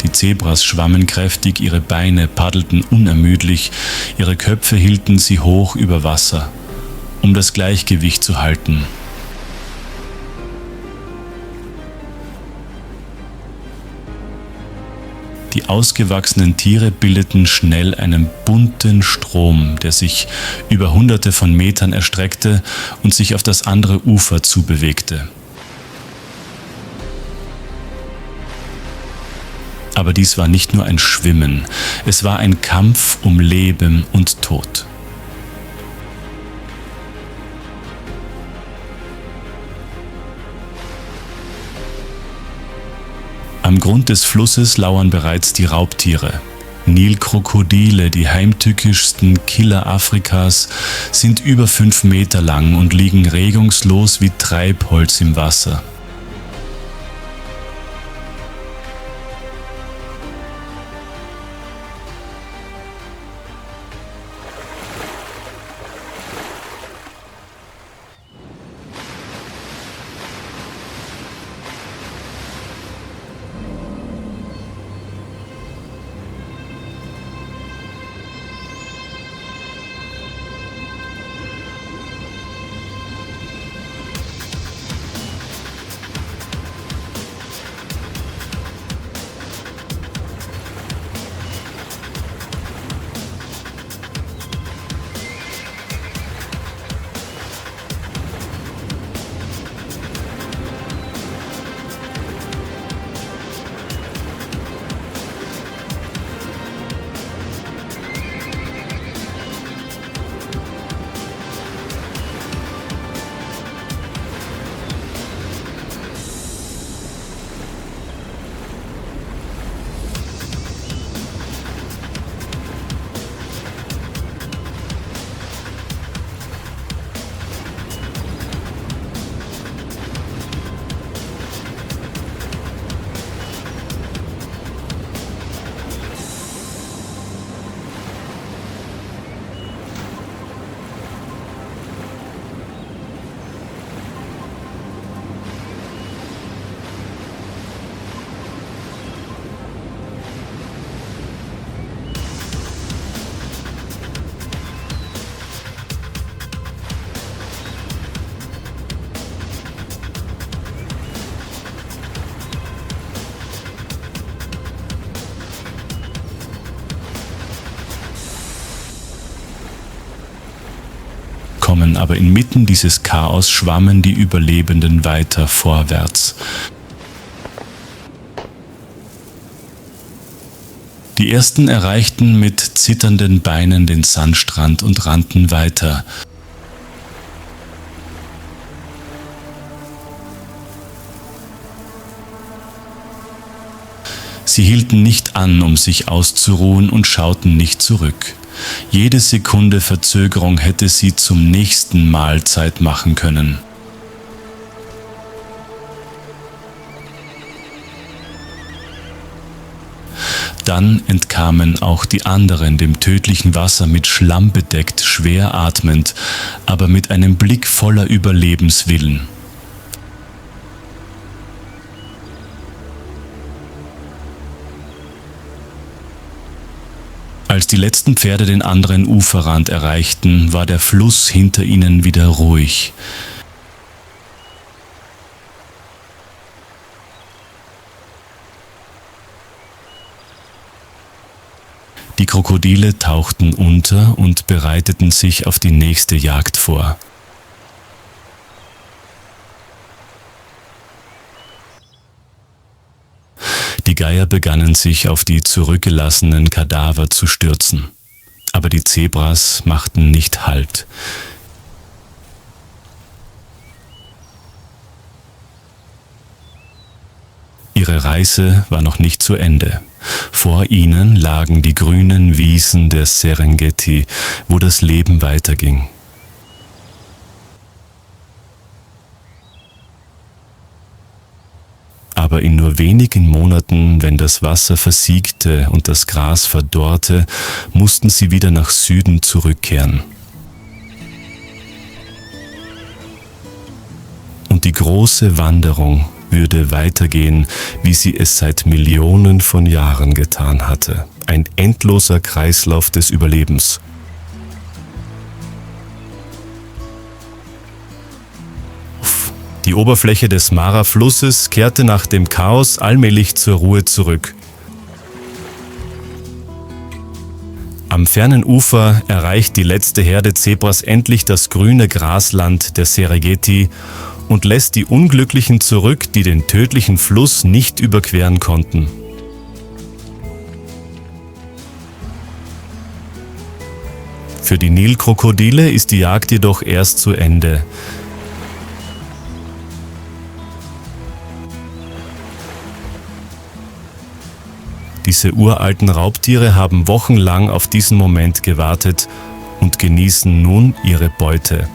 Die Zebras schwammen kräftig, ihre Beine paddelten unermüdlich, ihre Köpfe hielten sie hoch über Wasser, um das Gleichgewicht zu halten. Die ausgewachsenen Tiere bildeten schnell einen bunten Strom, der sich über Hunderte von Metern erstreckte und sich auf das andere Ufer zubewegte. Aber dies war nicht nur ein Schwimmen, es war ein Kampf um Leben und Tod. Am Grund des Flusses lauern bereits die Raubtiere. Nilkrokodile, die heimtückischsten Killer Afrikas, sind über 5 Meter lang und liegen regungslos wie Treibholz im Wasser. Aber inmitten dieses Chaos schwammen die Überlebenden weiter vorwärts. Die ersten erreichten mit zitternden Beinen den Sandstrand und rannten weiter. Sie hielten nicht an, um sich auszuruhen und schauten nicht zurück. Jede Sekunde Verzögerung hätte sie zum nächsten Mahlzeit machen können. Dann entkamen auch die anderen dem tödlichen Wasser mit Schlamm bedeckt, schwer atmend, aber mit einem Blick voller Überlebenswillen. Als die letzten Pferde den anderen Uferrand erreichten, war der Fluss hinter ihnen wieder ruhig. Die Krokodile tauchten unter und bereiteten sich auf die nächste Jagd vor. Die Geier begannen sich auf die zurückgelassenen Kadaver zu stürzen. Aber die Zebras machten nicht Halt. Ihre Reise war noch nicht zu Ende. Vor ihnen lagen die grünen Wiesen der Serengeti, wo das Leben weiterging. Aber in nur wenigen Monaten, wenn das Wasser versiegte und das Gras verdorrte, mussten sie wieder nach Süden zurückkehren. Und die große Wanderung würde weitergehen, wie sie es seit Millionen von Jahren getan hatte. Ein endloser Kreislauf des Überlebens. Die Oberfläche des Mara-Flusses kehrte nach dem Chaos allmählich zur Ruhe zurück. Am fernen Ufer erreicht die letzte Herde Zebras endlich das grüne Grasland der Serengeti und lässt die Unglücklichen zurück, die den tödlichen Fluss nicht überqueren konnten. Für die Nilkrokodile ist die Jagd jedoch erst zu Ende. Diese uralten Raubtiere haben wochenlang auf diesen Moment gewartet und genießen nun ihre Beute.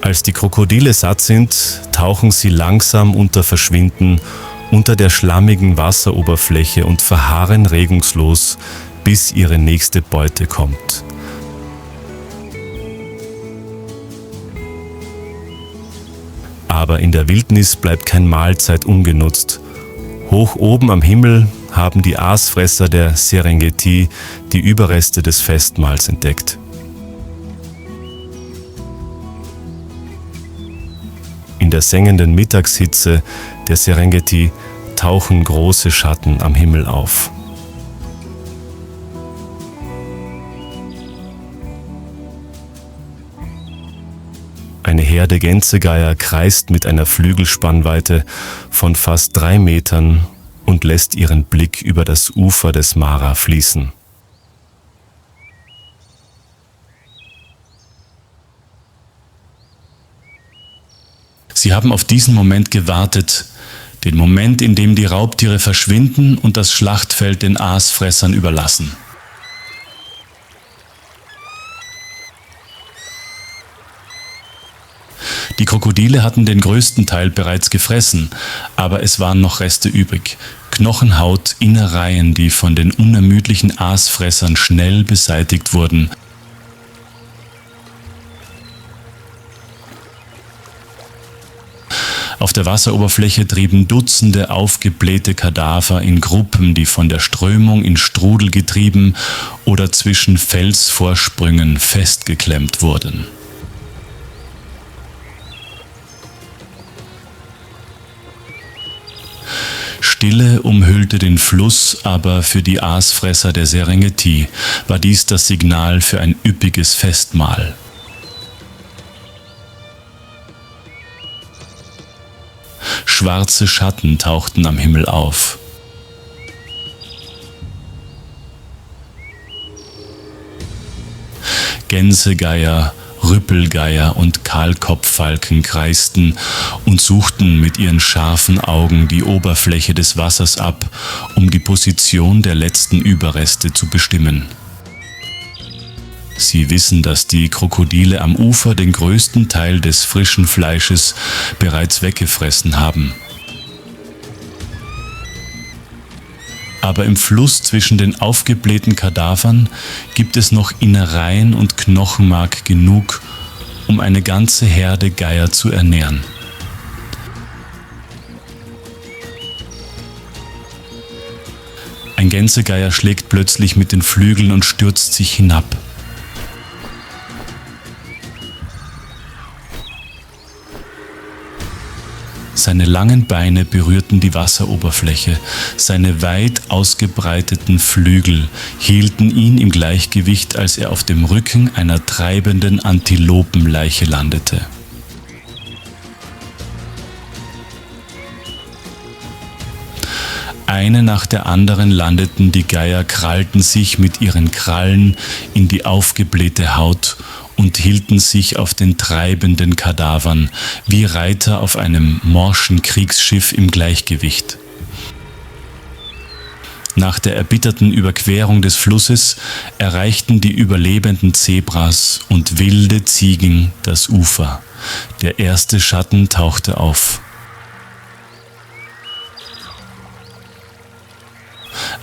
Als die Krokodile satt sind, tauchen sie langsam unter Verschwinden unter der schlammigen Wasseroberfläche und verharren regungslos, bis ihre nächste Beute kommt. Aber in der Wildnis bleibt kein Mahlzeit ungenutzt. Hoch oben am Himmel haben die Aasfresser der Serengeti die Überreste des Festmahls entdeckt. In der sengenden Mittagshitze der Serengeti tauchen große Schatten am Himmel auf. Eine Herde Gänsegeier kreist mit einer Flügelspannweite von fast 3 Metern und lässt ihren Blick über das Ufer des Mara fließen. Sie haben auf diesen Moment gewartet, den Moment, in dem die Raubtiere verschwinden und das Schlachtfeld den Aasfressern überlassen. Die Krokodile hatten den größten Teil bereits gefressen, aber es waren noch Reste übrig. Knochenhaut, Innereien, die von den unermüdlichen Aasfressern schnell beseitigt wurden. Auf der Wasseroberfläche trieben Dutzende aufgeblähte Kadaver in Gruppen, die von der Strömung in Strudel getrieben oder zwischen Felsvorsprüngen festgeklemmt wurden. Stille umhüllte den Fluss, aber für die Aasfresser der Serengeti war dies das Signal für ein üppiges Festmahl. Schwarze Schatten tauchten am Himmel auf. Gänsegeier, Rüppelgeier und Kahlkopffalken kreisten und suchten mit ihren scharfen Augen die Oberfläche des Wassers ab, um die Position der letzten Überreste zu bestimmen. Sie wissen, dass die Krokodile am Ufer den größten Teil des frischen Fleisches bereits weggefressen haben. Aber im Fluss zwischen den aufgeblähten Kadavern gibt es noch Innereien und Knochenmark genug, um eine ganze Herde Geier zu ernähren. Ein Gänsegeier schlägt plötzlich mit den Flügeln und stürzt sich hinab. Seine langen Beine berührten die Wasseroberfläche, seine weit ausgebreiteten Flügel hielten ihn im Gleichgewicht, als er auf dem Rücken einer treibenden Antilopenleiche landete. Eine nach der anderen landeten die Geier, krallten sich mit ihren Krallen in die aufgeblähte Haut und hielten sich auf den treibenden Kadavern wie Reiter auf einem morschen Kriegsschiff im Gleichgewicht. Nach der erbitterten Überquerung des Flusses erreichten die überlebenden Zebras und wilde Ziegen das Ufer. Der erste Schatten tauchte auf.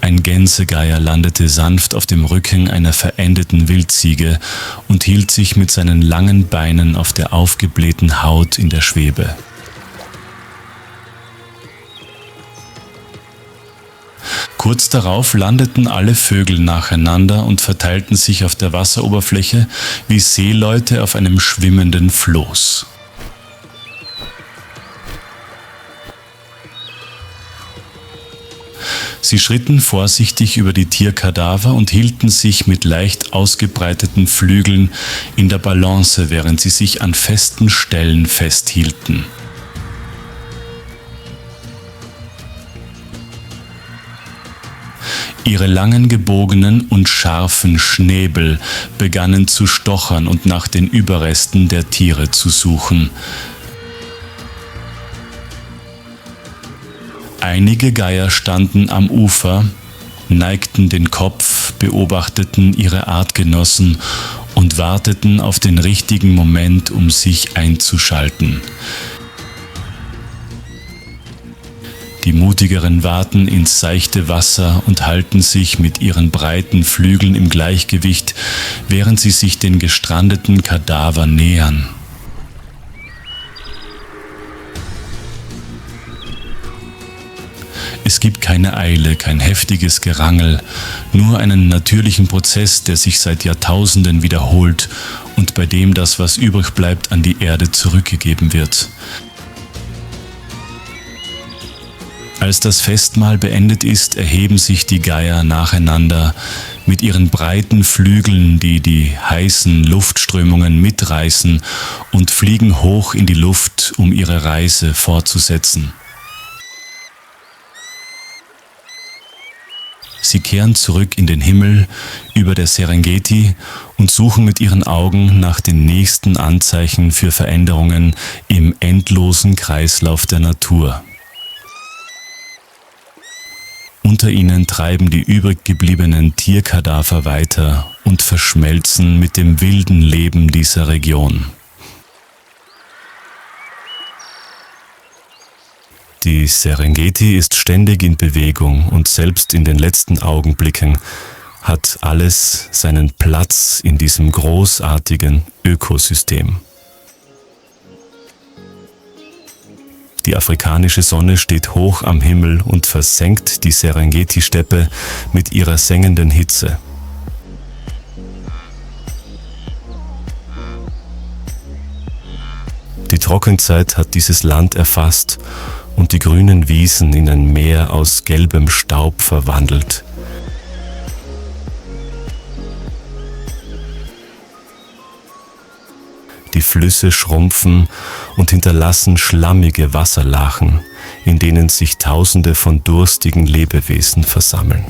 Ein Gänsegeier landete sanft auf dem Rücken einer verendeten Wildziege und hielt sich mit seinen langen Beinen auf der aufgeblähten Haut in der Schwebe. Kurz darauf landeten alle Vögel nacheinander und verteilten sich auf der Wasseroberfläche wie Seeleute auf einem schwimmenden Floß. Sie schritten vorsichtig über die Tierkadaver und hielten sich mit leicht ausgebreiteten Flügeln in der Balance, während sie sich an festen Stellen festhielten. Ihre langen gebogenen und scharfen Schnäbel begannen zu stochern und nach den Überresten der Tiere zu suchen. Einige Geier standen am Ufer, neigten den Kopf, beobachteten ihre Artgenossen und warteten auf den richtigen Moment, um sich einzuschalten. Die Mutigeren waten ins seichte Wasser und halten sich mit ihren breiten Flügeln im Gleichgewicht, während sie sich den gestrandeten Kadavern nähern. Es gibt keine Eile, kein heftiges Gerangel, nur einen natürlichen Prozess, der sich seit Jahrtausenden wiederholt und bei dem das, was übrig bleibt, an die Erde zurückgegeben wird. Als das Festmahl beendet ist, erheben sich die Geier nacheinander mit ihren breiten Flügeln, die die heißen Luftströmungen mitreißen, und fliegen hoch in die Luft, um ihre Reise fortzusetzen. Sie kehren zurück in den Himmel über der Serengeti und suchen mit ihren Augen nach den nächsten Anzeichen für Veränderungen im endlosen Kreislauf der Natur. Unter ihnen treiben die übrig gebliebenen Tierkadaver weiter und verschmelzen mit dem wilden Leben dieser Region. Die Serengeti ist ständig in Bewegung und selbst in den letzten Augenblicken hat alles seinen Platz in diesem großartigen Ökosystem. Die afrikanische Sonne steht hoch am Himmel und versenkt die Serengeti-Steppe mit ihrer sengenden Hitze. Die Trockenzeit hat dieses Land erfasst und die grünen Wiesen in ein Meer aus gelbem Staub verwandelt. Die Flüsse schrumpfen und hinterlassen schlammige Wasserlachen, in denen sich Tausende von durstigen Lebewesen versammeln.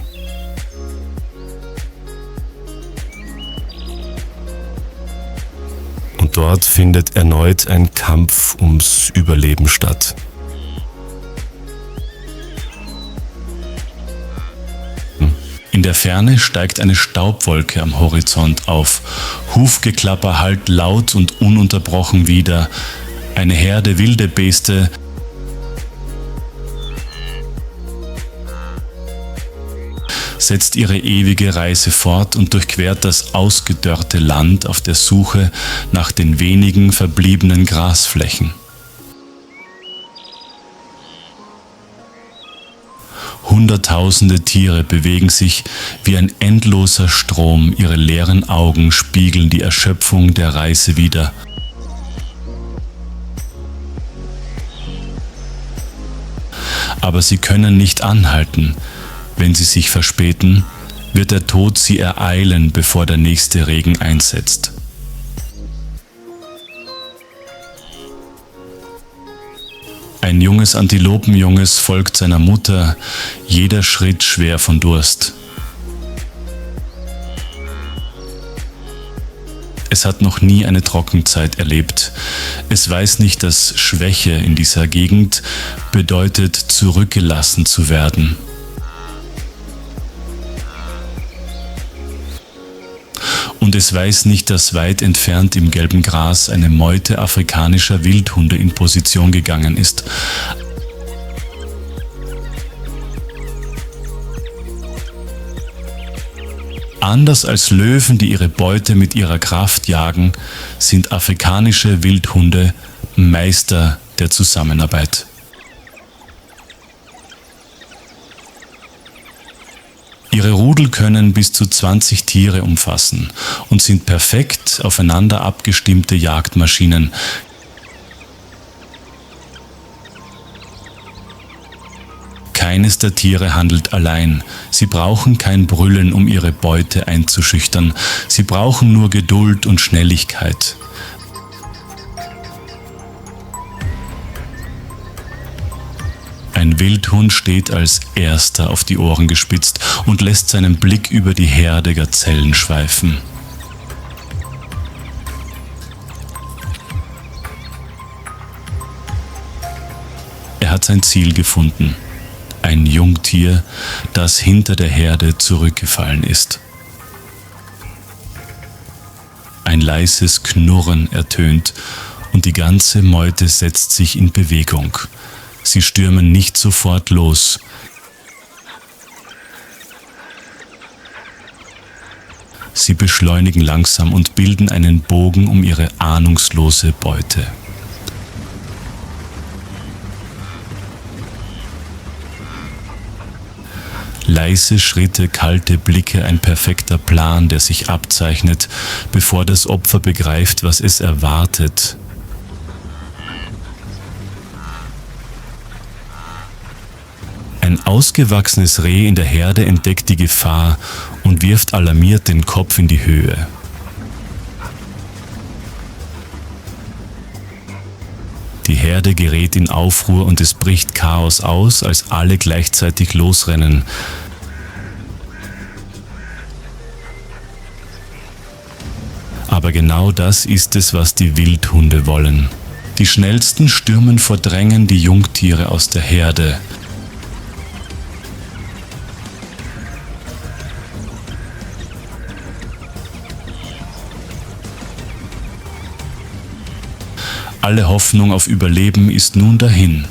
Und dort findet erneut ein Kampf ums Überleben statt. In der Ferne steigt eine Staubwolke am Horizont auf. Hufgeklapper hallt laut und ununterbrochen wider. Eine Herde Wildebeeste setzt ihre ewige Reise fort und durchquert das ausgedörrte Land auf der Suche nach den wenigen verbliebenen Grasflächen. Hunderttausende Tiere bewegen sich wie ein endloser Strom, ihre leeren Augen spiegeln die Erschöpfung der Reise wider. Aber sie können nicht anhalten. Wenn sie sich verspäten, wird der Tod sie ereilen, bevor der nächste Regen einsetzt. Ein junges Antilopenjunges folgt seiner Mutter, jeder Schritt schwer von Durst. Es hat noch nie eine Trockenzeit erlebt. Es weiß nicht, dass Schwäche in dieser Gegend bedeutet, zurückgelassen zu werden. Und es weiß nicht, dass weit entfernt im gelben Gras eine Meute afrikanischer Wildhunde in Position gegangen ist. Anders als Löwen, die ihre Beute mit ihrer Kraft jagen, sind afrikanische Wildhunde Meister der Zusammenarbeit. Ihre Rudel können bis zu 20 Tiere umfassen und sind perfekt aufeinander abgestimmte Jagdmaschinen. Keines der Tiere handelt allein. Sie brauchen kein Brüllen, um ihre Beute einzuschüchtern. Sie brauchen nur Geduld und Schnelligkeit. Ein Wildhund steht als Erster auf die Ohren gespitzt und lässt seinen Blick über die Herde Gazellen schweifen. Er hat sein Ziel gefunden. Ein Jungtier, das hinter der Herde zurückgefallen ist. Ein leises Knurren ertönt und die ganze Meute setzt sich in Bewegung. Sie stürmen nicht sofort los. Sie beschleunigen langsam und bilden einen Bogen um ihre ahnungslose Beute. Leise Schritte, kalte Blicke, ein perfekter Plan, der sich abzeichnet, bevor das Opfer begreift, was es erwartet. Ein ausgewachsenes Reh in der Herde entdeckt die Gefahr und wirft alarmiert den Kopf in die Höhe. Die Herde gerät in Aufruhr und es bricht Chaos aus, als alle gleichzeitig losrennen. Aber genau das ist es, was die Wildhunde wollen. Die Schnellsten stürmen vor Drängen die Jungtiere aus der Herde. Alle Hoffnung auf Überleben ist nun dahin.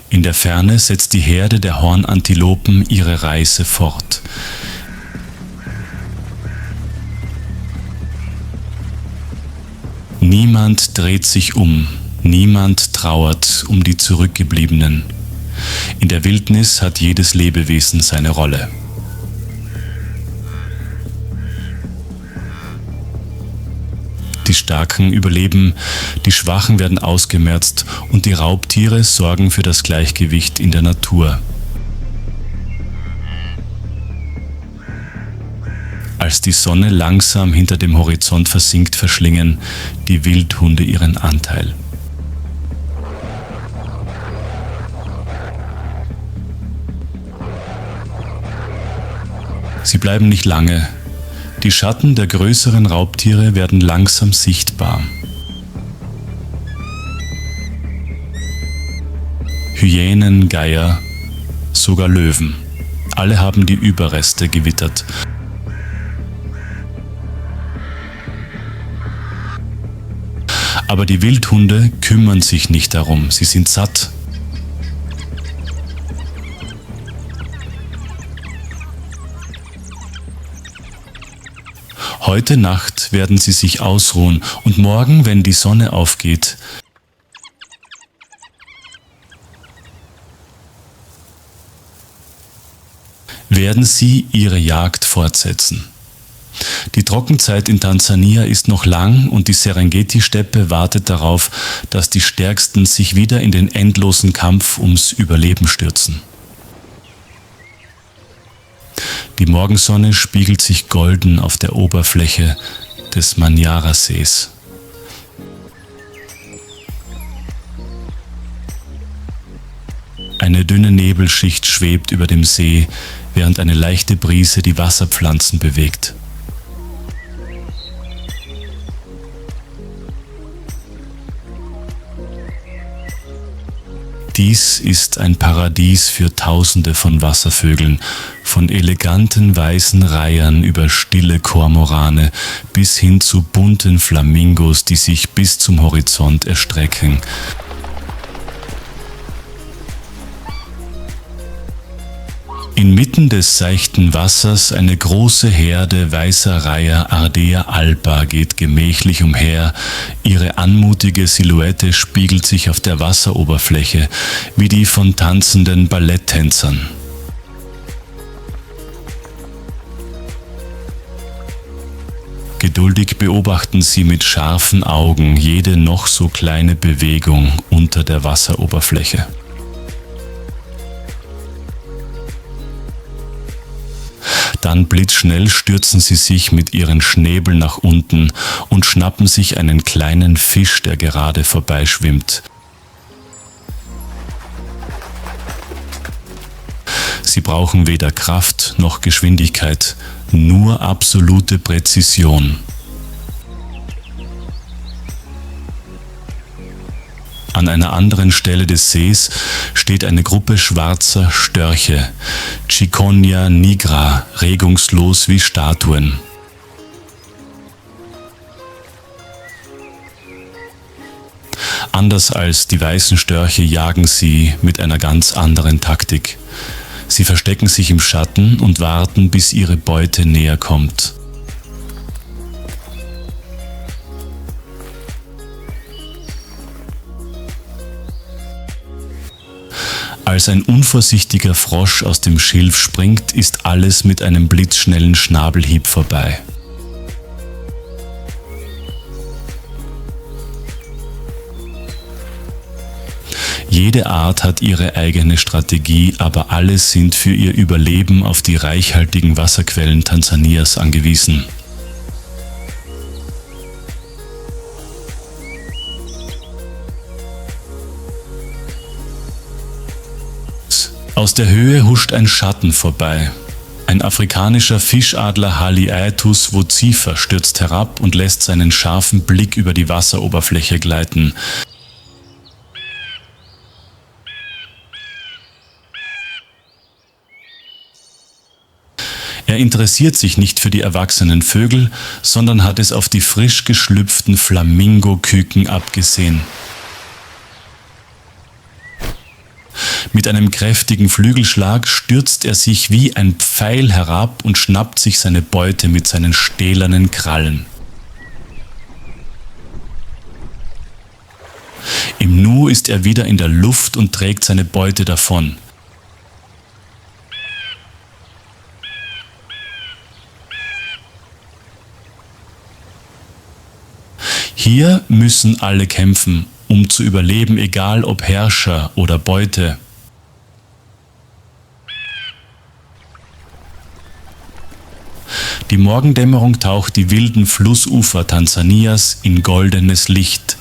In der Ferne setzt die Herde der Hornantilopen ihre Reise fort. Niemand dreht sich um, niemand trauert um die Zurückgebliebenen. In der Wildnis hat jedes Lebewesen seine Rolle. Die Starken überleben, die Schwachen werden ausgemerzt und die Raubtiere sorgen für das Gleichgewicht in der Natur. Als die Sonne langsam hinter dem Horizont versinkt, verschlingen die Wildhunde ihren Anteil. Sie bleiben nicht lange. Die Schatten der größeren Raubtiere werden langsam sichtbar. Hyänen, Geier, sogar Löwen. Alle haben die Überreste gewittert. Aber die Wildhunde kümmern sich nicht darum, sie sind satt. Heute Nacht werden sie sich ausruhen und morgen, wenn die Sonne aufgeht, werden sie ihre Jagd fortsetzen. Die Trockenzeit in Tansania ist noch lang und die Serengeti-Steppe wartet darauf, dass die Stärksten sich wieder in den endlosen Kampf ums Überleben stürzen. Die Morgensonne spiegelt sich golden auf der Oberfläche des Manyara-Sees. Eine dünne Nebelschicht schwebt über dem See, während eine leichte Brise die Wasserpflanzen bewegt. Dies ist ein Paradies für Tausende von Wasservögeln, von eleganten weißen Reihern über stille Kormorane bis hin zu bunten Flamingos, die sich bis zum Horizont erstrecken. Inmitten des seichten Wassers eine große Herde weißer Reiher Ardea alba geht gemächlich umher. Ihre anmutige Silhouette spiegelt sich auf der Wasseroberfläche wie die von tanzenden Balletttänzern. Geduldig beobachten sie mit scharfen Augen jede noch so kleine Bewegung unter der Wasseroberfläche. Dann blitzschnell stürzen sie sich mit ihren Schnäbeln nach unten und schnappen sich einen kleinen Fisch, der gerade vorbeischwimmt. Sie brauchen weder Kraft noch Geschwindigkeit, nur absolute Präzision. An einer anderen Stelle des Sees steht eine Gruppe schwarzer Störche, Ciconia nigra, regungslos wie Statuen. Anders als die weißen Störche jagen sie mit einer ganz anderen Taktik. Sie verstecken sich im Schatten und warten, bis ihre Beute näher kommt. Als ein unvorsichtiger Frosch aus dem Schilf springt, ist alles mit einem blitzschnellen Schnabelhieb vorbei. Jede Art hat ihre eigene Strategie, aber alle sind für ihr Überleben auf die reichhaltigen Wasserquellen Tansanias angewiesen. Aus der Höhe huscht ein Schatten vorbei. Ein afrikanischer Fischadler Haliaetus vocifer stürzt herab und lässt seinen scharfen Blick über die Wasseroberfläche gleiten. Er interessiert sich nicht für die erwachsenen Vögel, sondern hat es auf die frisch geschlüpften Flamingoküken abgesehen. Mit einem kräftigen Flügelschlag stürzt er sich wie ein Pfeil herab und schnappt sich seine Beute mit seinen stählernen Krallen. Im Nu ist er wieder in der Luft und trägt seine Beute davon. Hier müssen alle kämpfen, um zu überleben, egal ob Herrscher oder Beute. Die Morgendämmerung taucht die wilden Flussufer Tansanias in goldenes Licht.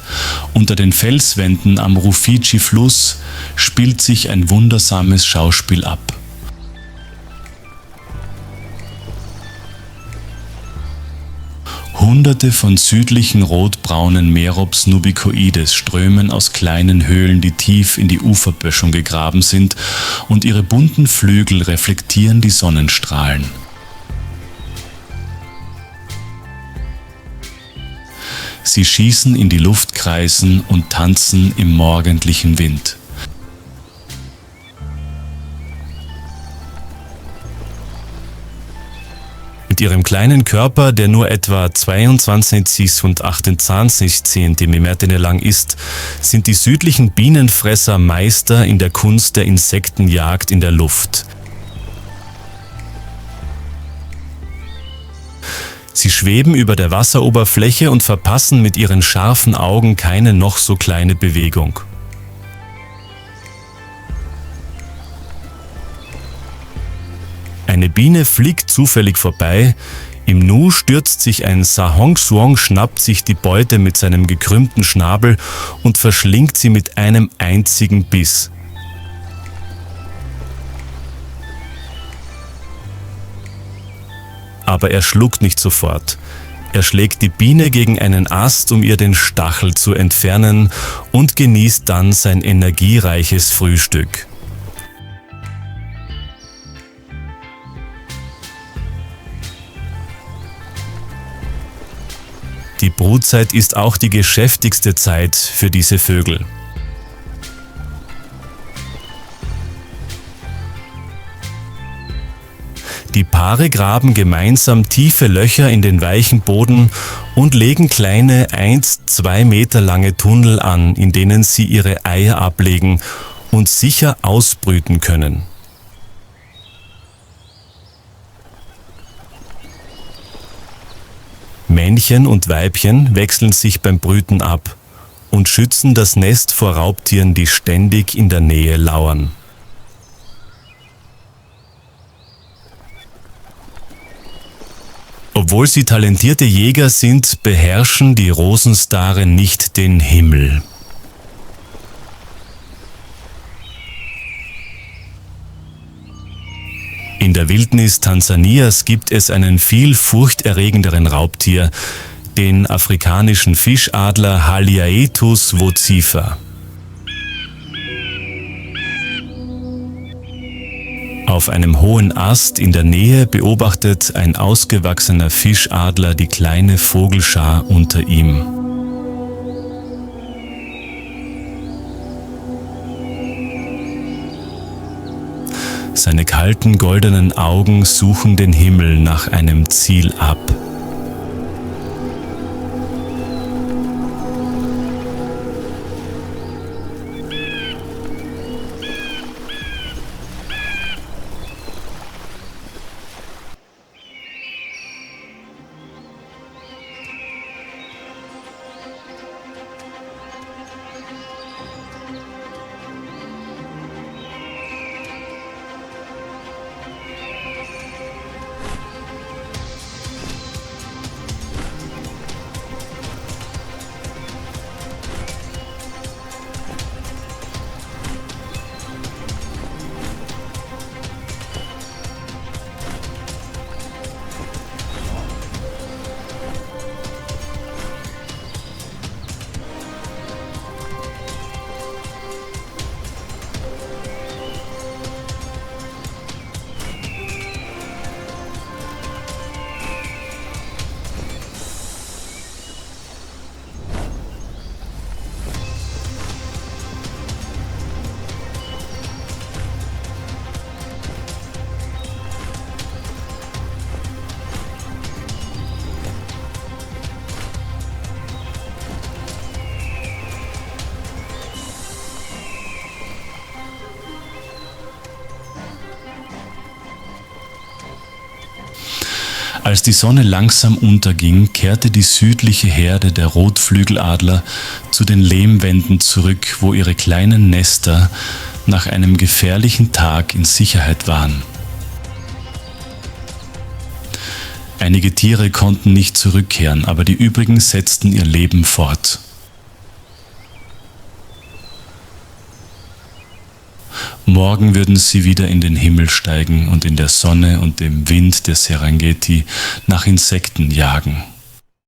Unter den Felswänden am Rufiji-Fluss spielt sich ein wundersames Schauspiel ab. Hunderte von südlichen rotbraunen Merops nubicoides strömen aus kleinen Höhlen, die tief in die Uferböschung gegraben sind, und ihre bunten Flügel reflektieren die Sonnenstrahlen. Sie schießen in die Luft, kreisen und tanzen im morgendlichen Wind. Mit ihrem kleinen Körper, der nur etwa 22 und 28 cm lang ist, sind die südlichen Bienenfresser Meister in der Kunst der Insektenjagd in der Luft. Sie schweben über der Wasseroberfläche und verpassen mit ihren scharfen Augen keine noch so kleine Bewegung. Eine Biene fliegt zufällig vorbei, im Nu stürzt sich ein Sahongsuong, schnappt sich die Beute mit seinem gekrümmten Schnabel und verschlingt sie mit einem einzigen Biss. Aber er schluckt nicht sofort. Er schlägt die Biene gegen einen Ast, um ihr den Stachel zu entfernen, und genießt dann sein energiereiches Frühstück. Die Brutzeit ist auch die geschäftigste Zeit für diese Vögel. Die Paare graben gemeinsam tiefe Löcher in den weichen Boden und legen kleine 1-2 Meter lange Tunnel an, in denen sie ihre Eier ablegen und sicher ausbrüten können. Männchen und Weibchen wechseln sich beim Brüten ab und schützen das Nest vor Raubtieren, die ständig in der Nähe lauern. Obwohl sie talentierte Jäger sind, beherrschen die Rosenstare nicht den Himmel. In der Wildnis Tansanias gibt es einen viel furchterregenderen Raubtier, den afrikanischen Fischadler Haliaetus vocifer. Auf einem hohen Ast in der Nähe beobachtet ein ausgewachsener Fischadler die kleine Vogelschar unter ihm. Seine kalten goldenen Augen suchen den Himmel nach einem Ziel ab. Als die Sonne langsam unterging, kehrte die südliche Herde der Rotflügeladler zu den Lehmwänden zurück, wo ihre kleinen Nester nach einem gefährlichen Tag in Sicherheit waren. Einige Tiere konnten nicht zurückkehren, aber die übrigen setzten ihr Leben fort. Morgen würden sie wieder in den Himmel steigen und in der Sonne und dem Wind der Serengeti nach Insekten jagen.